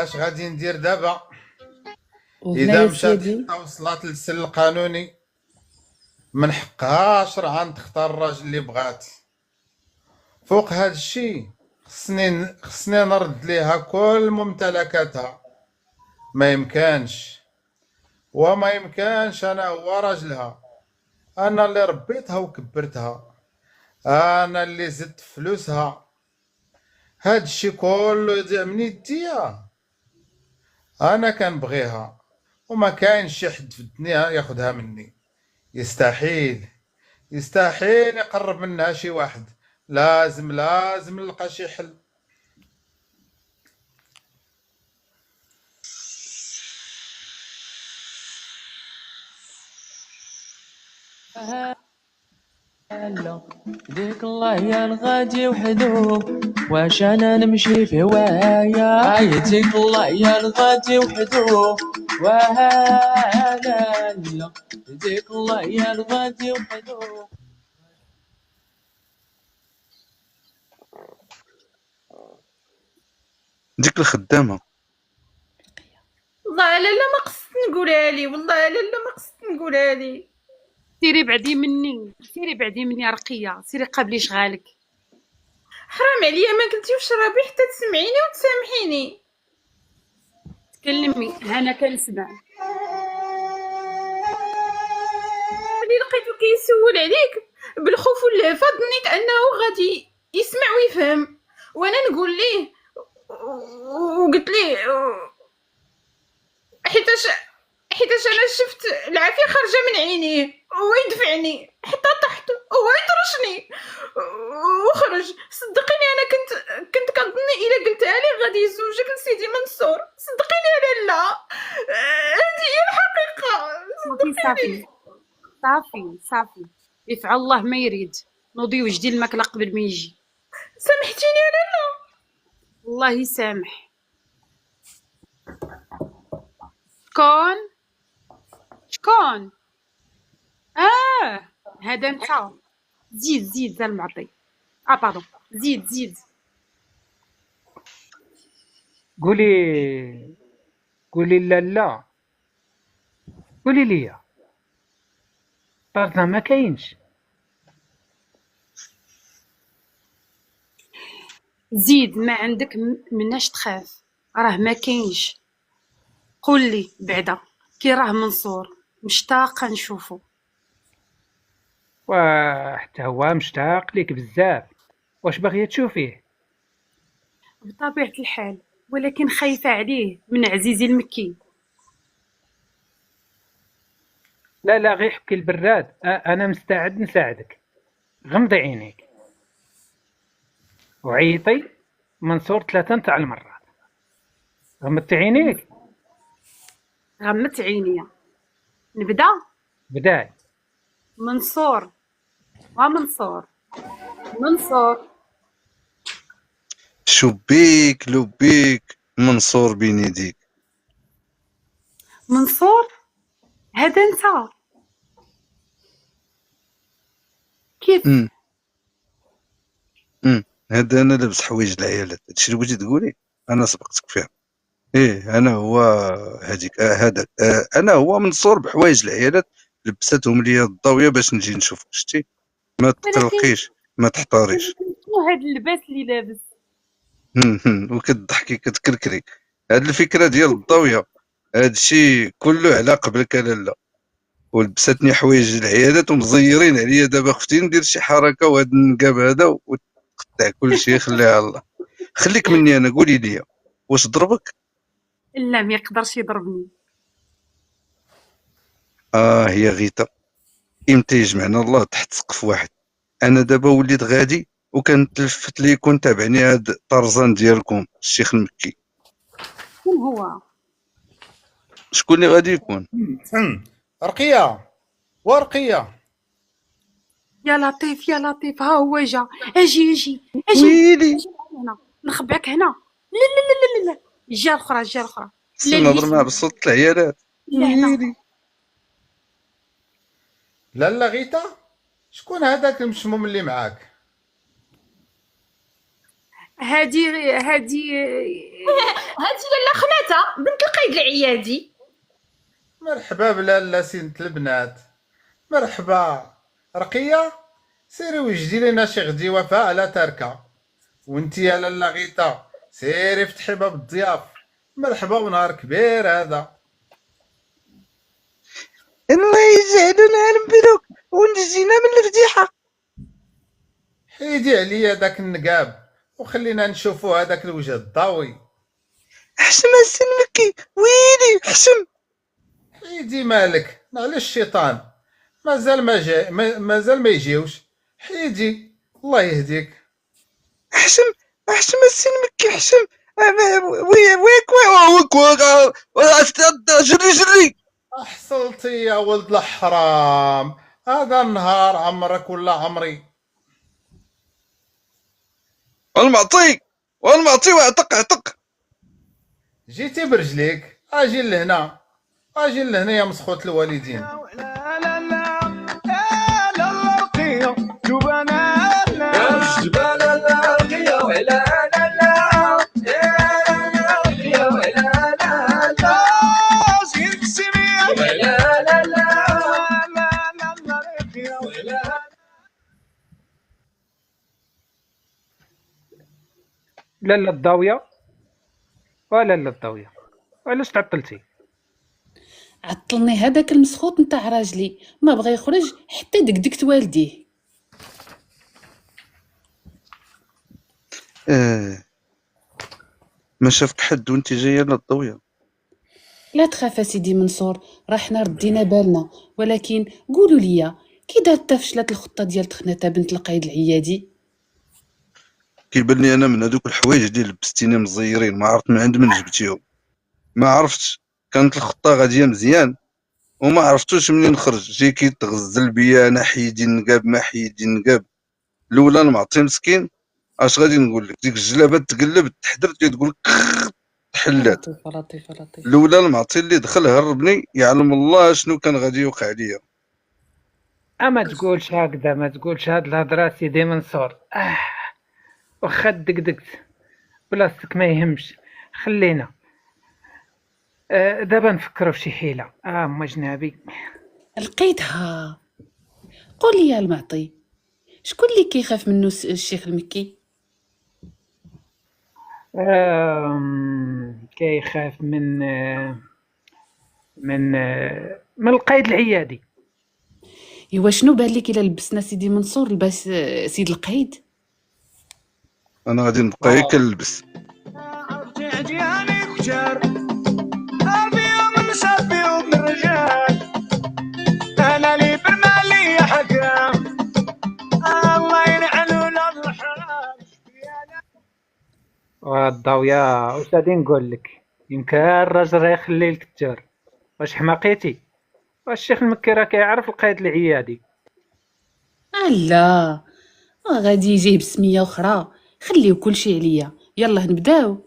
اش غادي ندير دابا؟ وهنا اذا يا مشات سيدي حتى وصلت للسن القانوني من حقها شرعا تختار الراجل اللي بغات. فوق هذا الشيء خصني نرد ليها كل ممتلكاتها. ما يمكنش وما يمكنش. انا هو راجلها، انا اللي ربيتها وكبرتها، انا اللي زدت فلوسها. هاد الشيء كله يضيع من يديا. انا كنبغيها وما كاينش شي حد في الدنيا ياخدها مني. يستحيل يقرب منها شي واحد. لازم نلقى شي حل. هلا ديك الله يا الغادي وحدو، واش انا نمشي في هوايا. ديك الله يا الغادي وحدو، وهلا ديك الله يا الغادي وحدو. ديك الخدامة. الله لا ما قصدني نقولها لي، والله لا ما قصدت نقولها لي. سيري بعدي مني، سيري بعدي مني يا رقيه، سيري قابلي شغالك. حرام عليا ما قلتي واش ربي حتى تسمعيني وتسامحيني. تكلمي انا كنسمع. ملي لقيتو كيسول عليك بالخوف واللهفه ظنيت انه غادي يسمع ويفهم، وانا نقول ليه وقلت ليه حيتاش انا شفت العافيه خارجه من عينيه، هو يدفعني حتى طحت، هو يطرشني وخرج. صدقيني انا كنت كنظني الا قلتها لي غادي يزوجك لسيدي منصور. صدقيني انا لا، هذه هي الحقيقه. صافي صافي صافي، يفعل الله ما يريد. نوضي وجدي الماكله قبل ما يجي. سامحتيني انا لا. الله يسامح. شكون هذا انت. زيد زال المعطي. باردون، زيد. قولي لا قولي لي طارتنا ما كاينش. زيد، ما عندك مناش تخاف، راه ما كاينش. قول لي بعدا كي راه منصور، مشتاقه نشوفه. وحتى هو مشتاق ليك بزاف، واش باغيه تشوفيه؟ بطبيعه الحال، ولكن خايفه عليه من عزيزي المكي. لا غير حكي البراد، انا مستعد نساعدك. غمضي عينيك وعيطي منصور 3 تاع المرات. غمضتي عينيك؟ غمت عينيا. نبدا. بداي. منصور شبيك لبيك منصور بين يديك. منصور، هذا انت كيف؟ هذا انا لابس حوايج العيالات. هادشي اللي بغيتي تقولي انا سبقتك فيها. انا هو هذيك هذاك انا هو منصور بحوايج العيالات، لبستهم ليا الضاويه باش نجي نشوفك. شتي ما تقلقيش ما تحتاريش. شنو هاد اللباس اللي لابس؟ وكتضحكي كتكركري. هاد الفكره ديال الضاويه هادشي كله على قبلك لالا، ولبستني حوايج العيادات ومزيرين عليا. دابا اختي ندير شي حركه وهاد النقاب هذا وتقطع كلشي. خليها على الله. خليك مني انا. قولي لي واش ضربك؟ لا ما يقدرش يضربني. هي غيتا امتى يجمعنا الله تحت سقف واحد. انا دابا وليت غادي وكنتلفت ليكم تابعني هاد طرزان ديالكم الشيخ المكي. شكون هو؟ شكون اللي غادي يكون؟ رقيه ورقيه. يا لطيف ها هو جا. اجي ويلي هنا نخبعك هنا. لا جا الاخرى نهضر معاه بصوت العيالات. ويلي لا غيتا، شكون هذاك المشموم اللي معاك؟ هادي لاله خناتة بنت القايد العيادي. مرحبا بلاله سينة البنات. مرحبا رقيه، سيري وجدي لنا شي غديوه على تركه. وانتي يا لاله غيتا سيري فتحي باب الضياف. مرحبا ونهار كبير هذا. الله يجعلنا نبلوك ونجينا من الفضيحه. حيدي عليا داك النقاب وخلينا نشوفوا هذاك الوجه الضاوي. حشم السن مكي. ويلي حشم. حيدي مالك على الشيطان، مازال ما يجيوش. حيدي الله يهديك. حشم السن مكي. حشم ويك جري. احصلتي يا ولد الحرام، هذا النهار عمرك ولا عمري. والمعطي واعتق. جيتي برجليك. اجي لهنا يا مسخوت الوالدين. لا لا الضاوية ولا لا الضاوية. وعلاش تعطلتي؟ عطلني هذاك المسخوط نتاع راجلي، ما بغى يخرج حتى دقدقت والديه. ما شافك حد وانت جايه للضويه؟ لا تخاف سيدي منصور، راه حنا ردينا بالنا، ولكن قولوا لي كي دارت فشلت الخطه ديال تخناتة بنت القايد العيادي؟ كيبان لي انا من هذوك الحوايج اللي لبستيني مزيرين، ما عرفت من عند من جبتيهم. ما عرفتش، كانت الخطه غاديه مزيان وما عرفتوش منين خرج. جاي كيتغزل بيا انا حيدي النقاب ما حيدي النقاب. الاولى المعطي مسكين، اش غادي نقول لك، ديك الجلابه تقلب تحدرت كتقول تحلات. لطيفه لطيفه لطيفه. الاولى المعطي اللي دخل هربني، يعلم الله شنو كان غادي يوقع ليا. ما تقولش هكذا، ما تقولش هاد الهضره سيدي منصور. واخا دقدقت بلاصتك ما يهمش، خلينا. دابا نفكروا في شي حيله. ما جنابي. لقيتها. قول لي يا المعطي، شكون اللي كيخاف منه الشيخ المكي؟ كيخاف من القايد العيادي. ايوا شنو بان لك الا لبسنا سيدي منصور لباس سيد القايد؟ انا غادي نبقى هيك نلبس. والضاوية واش غادي نقول لك، يمكن الراجل راه يخلي لك التار. واش حماقيتي؟ واش الشيخ المكي راه كيعرف القايد العيادي. لا غادي يجيه بسميه اخرى، خليو كلشي عليا. يلا نبداو.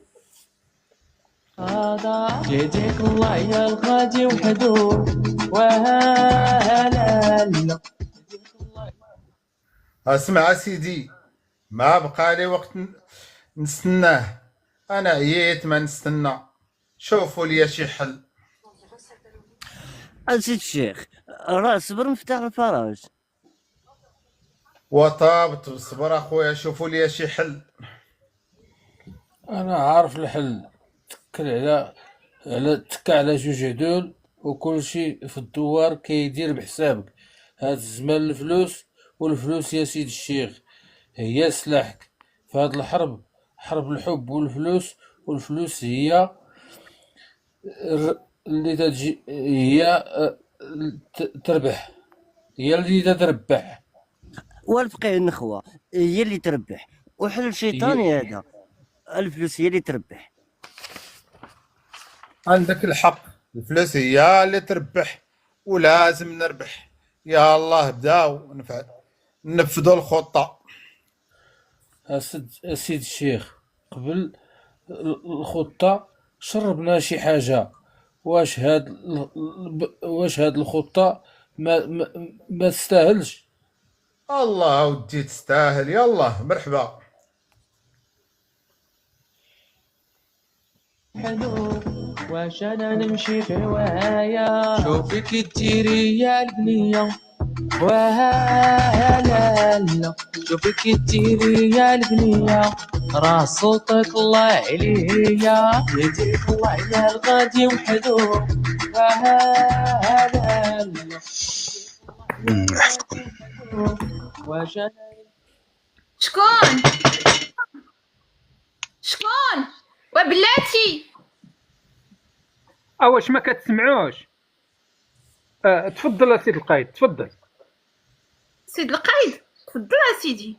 يديك الله يا الغادي وحدو وهلا. اسمع سيدي، ما بقى لي وقت نستناه، انا عييت ما نستنى. شوفوا لي شي حل. سيد الشيخ راه صبر مفتاح الفراج. وطابت صبر اخويا، شوفوا لي شي حل. انا عارف الحل. تكا على جوج عدول وكل شيء في الدوار كيدير بحسابك. هاد الزمان الفلوس، والفلوس يا سيد الشيخ هي سلاحك في هاد الحرب، حرب الحب والفلوس. والفلوس هي اللي تجي، هي تربح، هي اللي تربح. والفقيه النخوه هي اللي تربح، وحل الشيطاني هذا الفلوس هي اللي تربح. عندك الحق، الفلوس هي اللي تربح ولازم نربح. يا الله بداو نفذوا الخطة. سيد الشيخ قبل الخطة شربنا شي حاجة. واش هاد الخطة ما تستاهلش؟ الله ودي تستاهل. يلا مرحبا. حلو واش انا نمشي في هوايا، شوفك تجيري يا البنية وهلا. شوفك تجيري يا البنية، راه صوتك الله عليا. يديك الله يا الغادي وحدو وهلا. يحفظكم. واش انا شكون وبلاتي؟ واش ما كتسمعوش؟ تفضل سيد القايد، تفضل. سيد القايد تفضل يا سيدي.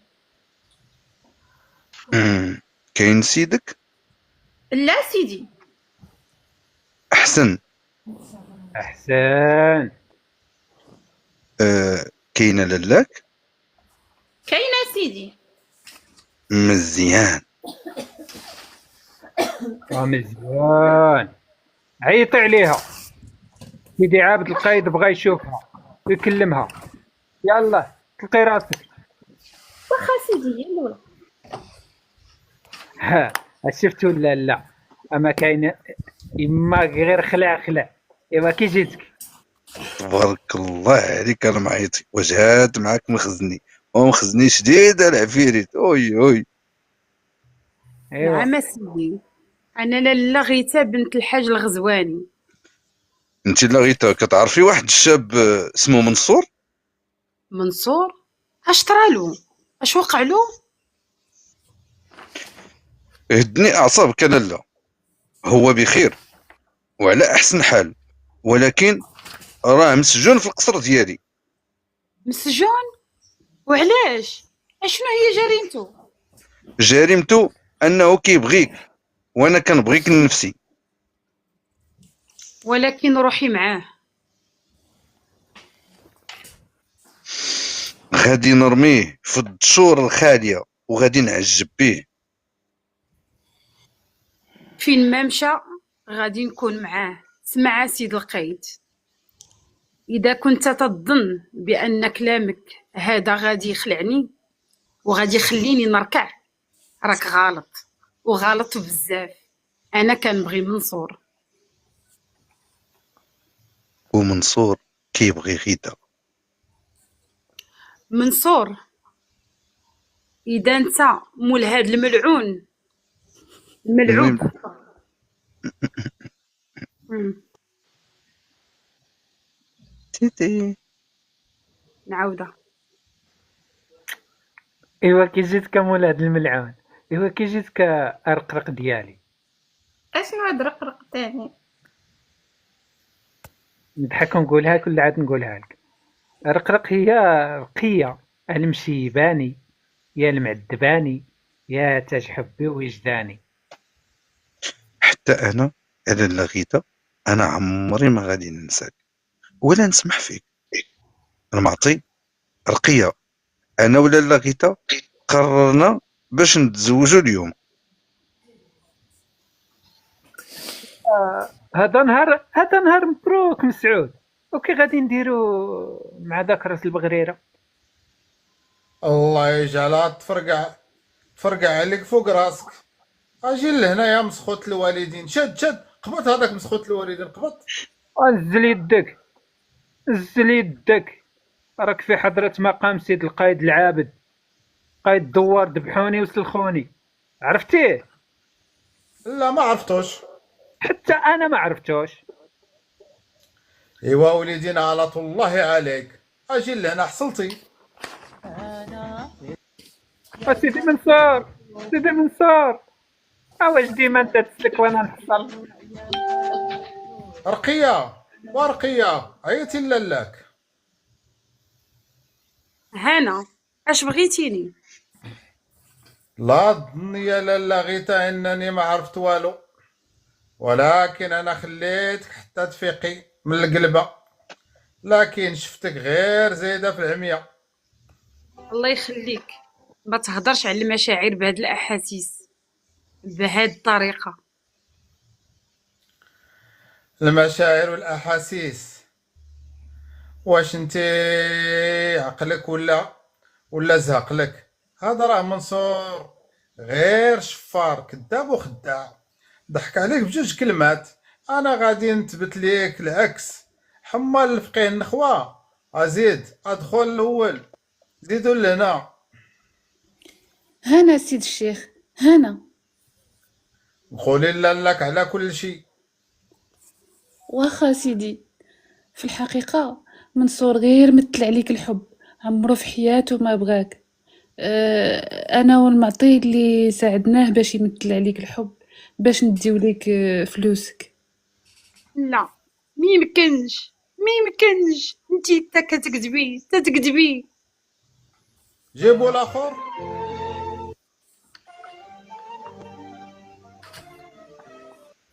كاين سيدك؟ لا سيدي. احسن. كاينه لالاك؟ كاينه سيدي. مزيان. مزيان. عيطي عليها. سيدي عابد القايد بغا يشوفها ويكلمها. يلا تلقي راسك. واخا سيدي يلا. شفتوا ولا لا؟ اما كاين اما غير خلع. ايوا كي جيتك. تبارك الله عليك المعيطي، واش هاد معاك مخزني ومخزني شديد العفيريت. اوي ايوا نعم سيدي، انا لاله غيتا بنت الحاج الغزواني. انت لا غيتا كتعرفي واحد الشاب اسمه منصور؟ منصور؟ اش طرالو؟ اش وقع له؟ هدني اعصابك انا لا، هو بخير وعلى احسن حال، ولكن راه مسجون في القصر ديالي. مسجون؟ وعلاش؟ اشنو هي جريمته؟ جريمته انه كيبغيك وانا كنبغيك لنفسي. ولكن روحي معاه. غادي نرميه في الدشور الخاليه وغادي نعجب به. فين ما مشى غادي نكون معاه. سمع سيد القيد، اذا كنت تظن بان كلامك هذا غادي يخلعني وغادي يخليني نركع، راك غلط، وغلط بزاف. انا كنبغي منصور. ومنصور كيبغي غيتا. منصور، اذا انت مول هاد الملعون الملعوب. مم. تيتي نعاودها. ايوا كي جيتك مولاد الملعون، ايوا كي جيتك ارقرق ديالي. اشنو هاد رقرق تاني؟ نضحك ونقولها كل عاد نقولها لك. رقرق هي رقية، المشيباني يا المعدباني يا تاج حبي وجداني. حتى انا انا لا غيتا، انا عمري ما غادي ننساك ولا نسمح فيك. انا معطي رقيه، انا ولا لا غيتا قررنا باش نتزوجوا اليوم. هذا نهار مبروك مسعود. وكي غادي نديرو مع داك راس البغريره؟ الله يجعلها تفرقع عليك فوق راسك. اجي لهنا يا مسخوت الوالدين، شد قبط هذاك مسخوت الوالدين قبط. نزل يدك، نزل يدك، راك في حضرة مقام سيد القايد العابد، قايد دوار ذبحوني وسلخوني، عرفتيه؟ لا ما عرفتوش. حتى انا ما عرفتوش. ايوا وليدينا على طول الله عليك، اجي لهنا حصلتي. سيدي منصور، سيدي منصور، اواش ديما انت تسلك وانا نحصل؟ رقيه ورقيه عيطي لالاك. هانا، اش بغيتيني؟ لا تظني يا لالا غيتا انني ما عرفت والو، ولكن انا خليتك حتى تفيقي من القلبه، لكن شفتك غير زايده في العميه. الله يخليك، ما تهضرش على المشاعر بهاد الاحاسيس بهاد الطريقه. المشاعر والاحاسيس، واش انت عقلك ولا زهقلك؟ هذا راه منصور غير شفار كذاب وخداع، ضحك عليك بجوج كلمات. انا غادي نثبت ليك العكس. حمال الفقيه النخوه، ازيد ادخل الاول، زيدوا لهنا. هنا سيد الشيخ، هنا. قولي لك على كل شيء. واخا سيدي، في الحقيقة منصور غير مثل عليك الحب، عمرو في حياته ما بغاك. انا والمعطي اللي ساعدناه باش يمثل عليك الحب، باش نديو ليك فلوسك. لا، ميمكنش ميمكنش، انتي تكذبي. جيبوا الاخر.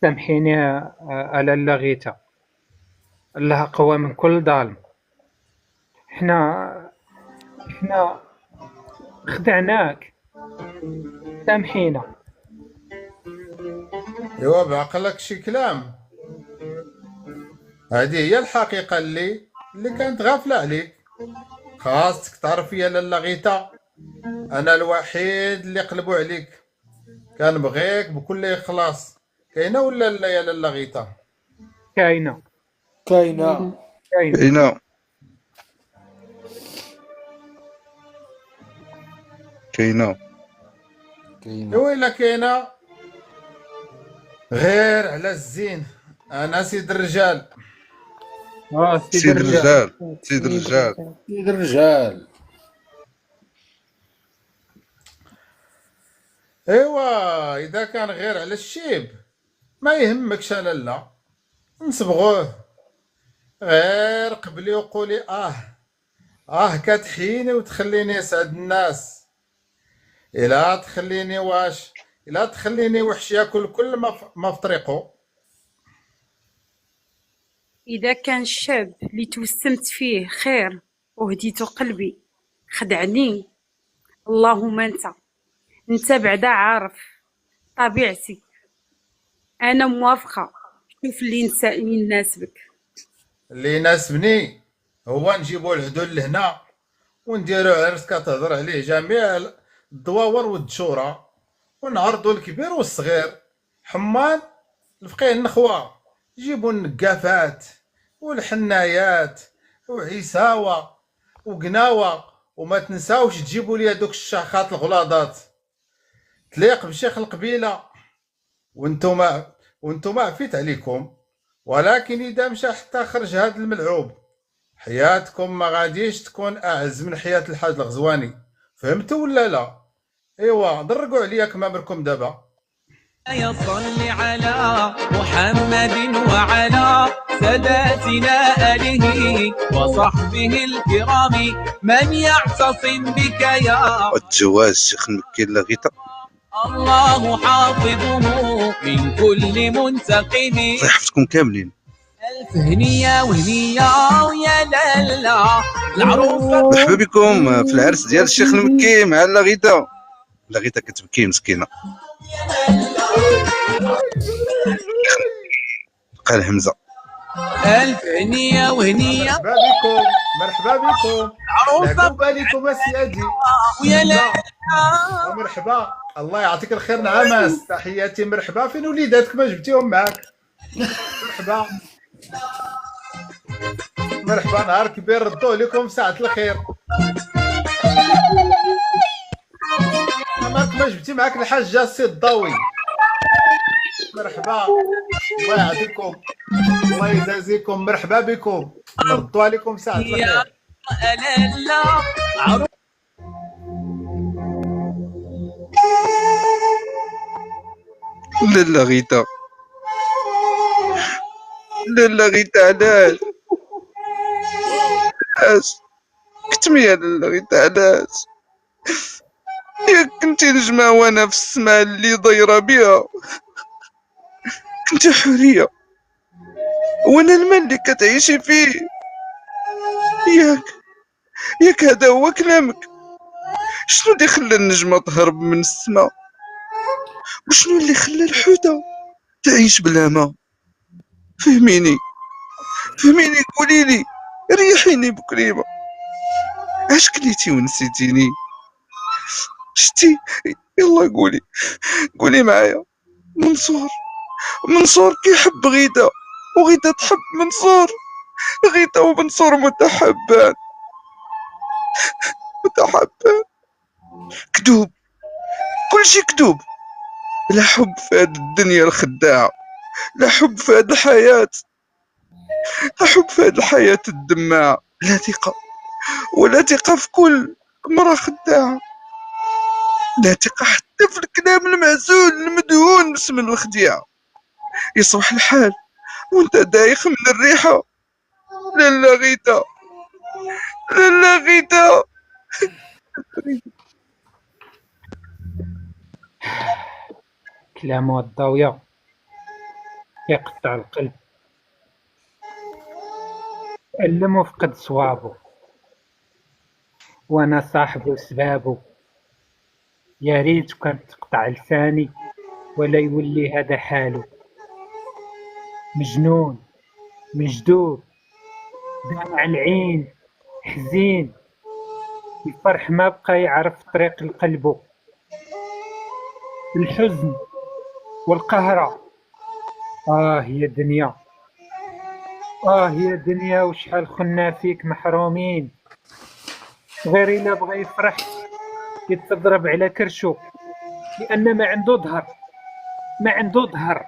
سامحيني على اللغيته، الله قوى من كل ظالم. حنا خدعناك، سامحينا. ايوا بعقلك شي كلام، هذه هي الحقيقه اللي كانت غافله عليك. خاصك تعرف يا لالا غيتا، انا الوحيد اللي قلبوا عليك، كنبغيك بكل اخلاص. كاينه ولا لا يا لالا غيتا؟ كاينه كاينه. كاينه. كاينه. كاينه. ايوا الا كاينه غير على الزين. انا سيد الرجال. سيد سيد الرجال. الرجال، سيد الرجال. سيد الرجال. ايوا اذا كان غير على الشيب ما يهمكش انا لا نصبغوه. غير قبلي وقولي كتحيني وتخليني اسعد الناس. الا تخليني وحش ياكل كل ما في طريقه. إذا كان الشاب اللي توسمت فيه خير وهديت قلبي خدعني، اللهم انت بعدا عارف طبيعتي، انا موافقه. شوف اللي يناسبك. اللي يناسبني هو نجيبو الهدول لهنا ونديرو عرس كتهضر عليه جميع الدواور والدشوره، ونعرضو الكبير والصغير. حمان الفقيه النخوه، جيبو النقافات والحنايات وعيساوه وقناوه، وما تنساوش تجيبوا لي دوك الشاخات الغلاضات تليق بشيخ القبيله. وانتم عفيت عليكم، ولكن اذا مشى حتى خرج هذا الملعوب حياتكم ما غاديش تكون اعز من حياه الحاج الغزواني. فهمتوا ولا لا؟ ايوا ضرقوا عليا كمامركم دابا. يصل على محمد وعلى ساداتنا آله وصحبه الكرام من يعتصم بك يا الجواز شيخ المكي لاغيتا. الله حافظه من كل منتقم. الله يحفظكم كاملين. ألف هنية وهنية ويا لالا العروسة. مرحبا بكم في العرس ديال الشيخ المكي مع لاغيتا. لاغيتا كتبكي مسكينه. قال حمزه. ألف هنية وهنية. مرحبا بكم لعقوبة لكم اسيادي ويا لالا. مرحبا، الله يعطيك الخير نعماس. تحياتي مرحبا. فين وليداتك ما جبتيهم معاك؟ مرحبا نهار كبير ردوه لكم ساعة الخير. مالك ما جبتي معاك الحاجة السي الضوي؟ مرحبا، الله يعطيكم، الله يجازيكم. مرحبا بكم، نردوا عليكم ساعة الخير. لالا غيتا، لالا غيتا علاش كتمي يا لالا غيتا علاش؟ ياك كنتي نجمة وانا في السماء اللي ضايرة بيها، كنتي حورية وانا الماء اللي كتعيشي فيه. ياك هذا هو كلامك؟ شنو اللي خلى النجمة تهرب من السماء؟ وشنو اللي خلى الحوتة تعيش بلا ما؟ فهميني قوليلي، ريحيني بكريمة. عاش كليتي ونسيتيني؟ شتي؟ يلا قولي معايا. منصور كيحب غيتا وغيتا تحب منصور. غيتا ومنصور متحبان. كذوب، كلشي كذوب. لا حب في هاد الدنيا الخداعة، لا حب في هاد الحياة، لا حب في هاد الحياة الدماعة. لا ثقة ولا ثقة في كل مرة خداعة. لا ثقة حتى في الكلام المعزول المدهون باسم الخديعة. يصبح الحال وانت دايخ من الريحة. لالا غيتا، لالا غيتا. كلامه الضاوية يقطع القلب. علمه فقد صوابه وانا صاحبه سبابه. يا ريت كانت تقطع لساني ولا يولي هذا حاله. مجنون مجدوب دمع العين حزين. الفرح ما بقى يعرف طريق لقلبه. الحزن والقهرة. يا دنيا، يا دنيا وشحال خنا فيك محرومين. غير إلا بغى يفرح يتضرب على كرشو لأن ما عنده ظهر، ما عنده ظهر،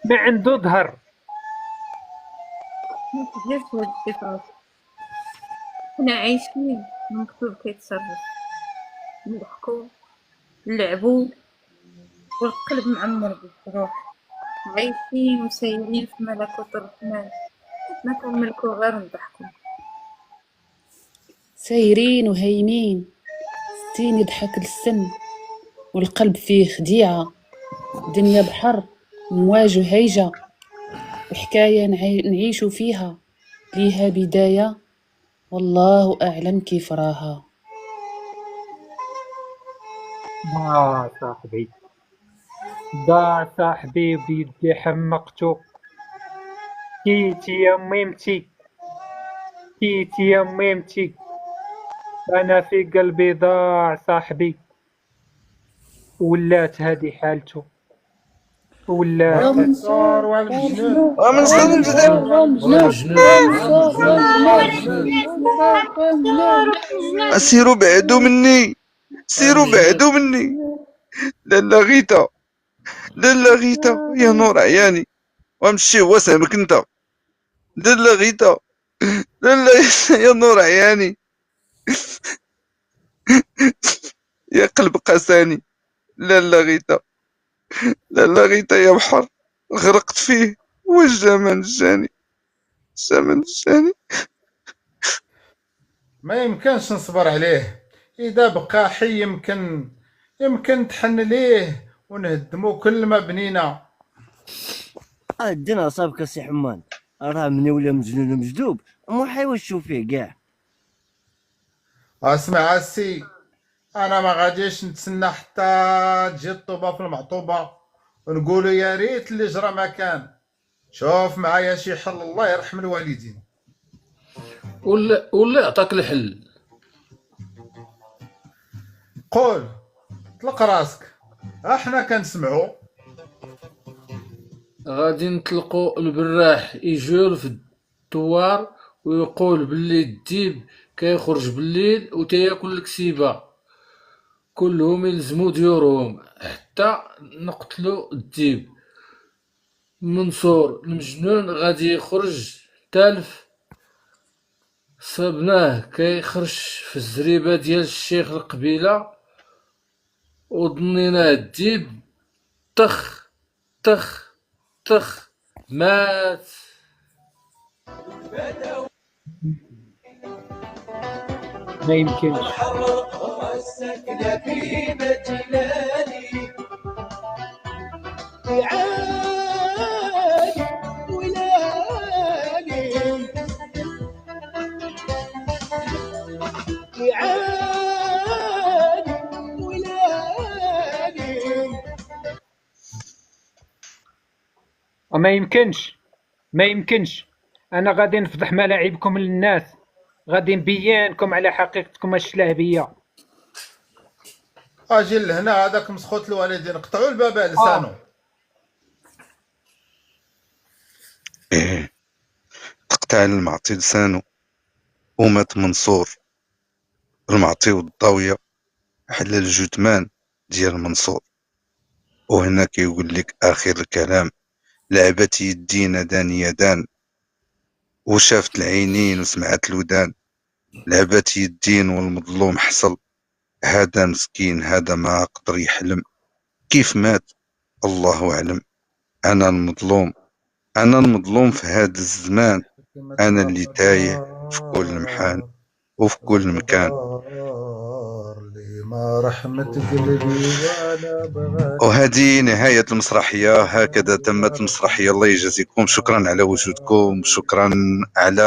ما عنده ظهر. ما تديرش هاد الشي فراسك، حنا عايشين المكتوب كيتصرف، نضحكو نلعبو والقلب معمر بالروح، عايشين وسايرين في ملكوت الرحمن، ما كنملكو غير نضحكو. سايرين وهايمين، ستين يضحك السم والقلب فيه خديعة، دنيا بحر مواج وهيجة، وحكاية نعيشو فيها ليها بداية والله أعلم كيف راها. ضاع صاحبي، ضاع صاحبي بيدي حمقتو، كيتي يا ميمتي، كيتي يا ميمتي، أنا في قلبي ضاع صاحبي، ولات هادي حالتو، ولات منصور والمجنون ومنصور المجنون سيروا بعدوا مني، سيروا بعدوا مني. لالا غيتا، لالا غيتا يا نور عياني، وامشي هو سامك انت. لالا غيتا، لالا يا نور عياني، يا قلب قساني. لالا غيتا، لالا غيتا يا بحر غرقت فيه والجمال جاني، الجمال جاني. ما يمكنش نصبر عليه، اذا بقى حي يمكن تحن ليه ونهدمو كل ما بنينا. الدين اعصابك سي حمان، راه مني ولا مجنون مجدوب مو حيوش تشوف فيه كاع. اسمع السي، انا ما غاديش نتسنى حتى تجي الطوبه في المعطوبه ونقولوا يا ريت اللي جرى ما كان. شوف معايا شي حل، الله يرحم الوالدين. ولا يعطاك الحل. قول، طلق راسك، احنا كنسمعوا. غادي نطلقوا البراح يجول في الدوار ويقول باللي الديب كيخرج بالليل وتياكل الكسيبه، كلهم يلزموا ديورهم حتى نقتلوا الديب. منصور المجنون غادي يخرج تالف، صبناه كيخرج في الزريبه ديال الشيخ القبيله، وظنيناه الديب طخ طخ طخ مات. ما يمكنش. وما يمكنش، ما يمكنش. انا غادي نفضح ملاعبكم للناس، غادي نبينكم على حقيقتكم الشلهبيه. اجي لهنا هذاك مسخوت الوالدين، قطعوا الباب على لسانه. إيه، تقطع المعطي لسانه ومات منصور. المعطي والضاوية حل الجثمان ديال منصور. وهنا كيقول لك آخر الكلام: لعبت يدي ناداني يدان، وشافت العينين وسمعت الودان. لعبت يدين والمظلوم حصل، هذا مسكين هذا ما قدر يحلم. كيف مات الله أعلم. أنا المظلوم، أنا المظلوم في هذا الزمان، أنا اللي تايه في كل محان وفي كل مكان. ما رحمة قلبي وانا بغى. وهذه نهاية المسرحية، هكذا تمت المسرحية. الله يجازيكم، شكرا على وجودكم، شكرا على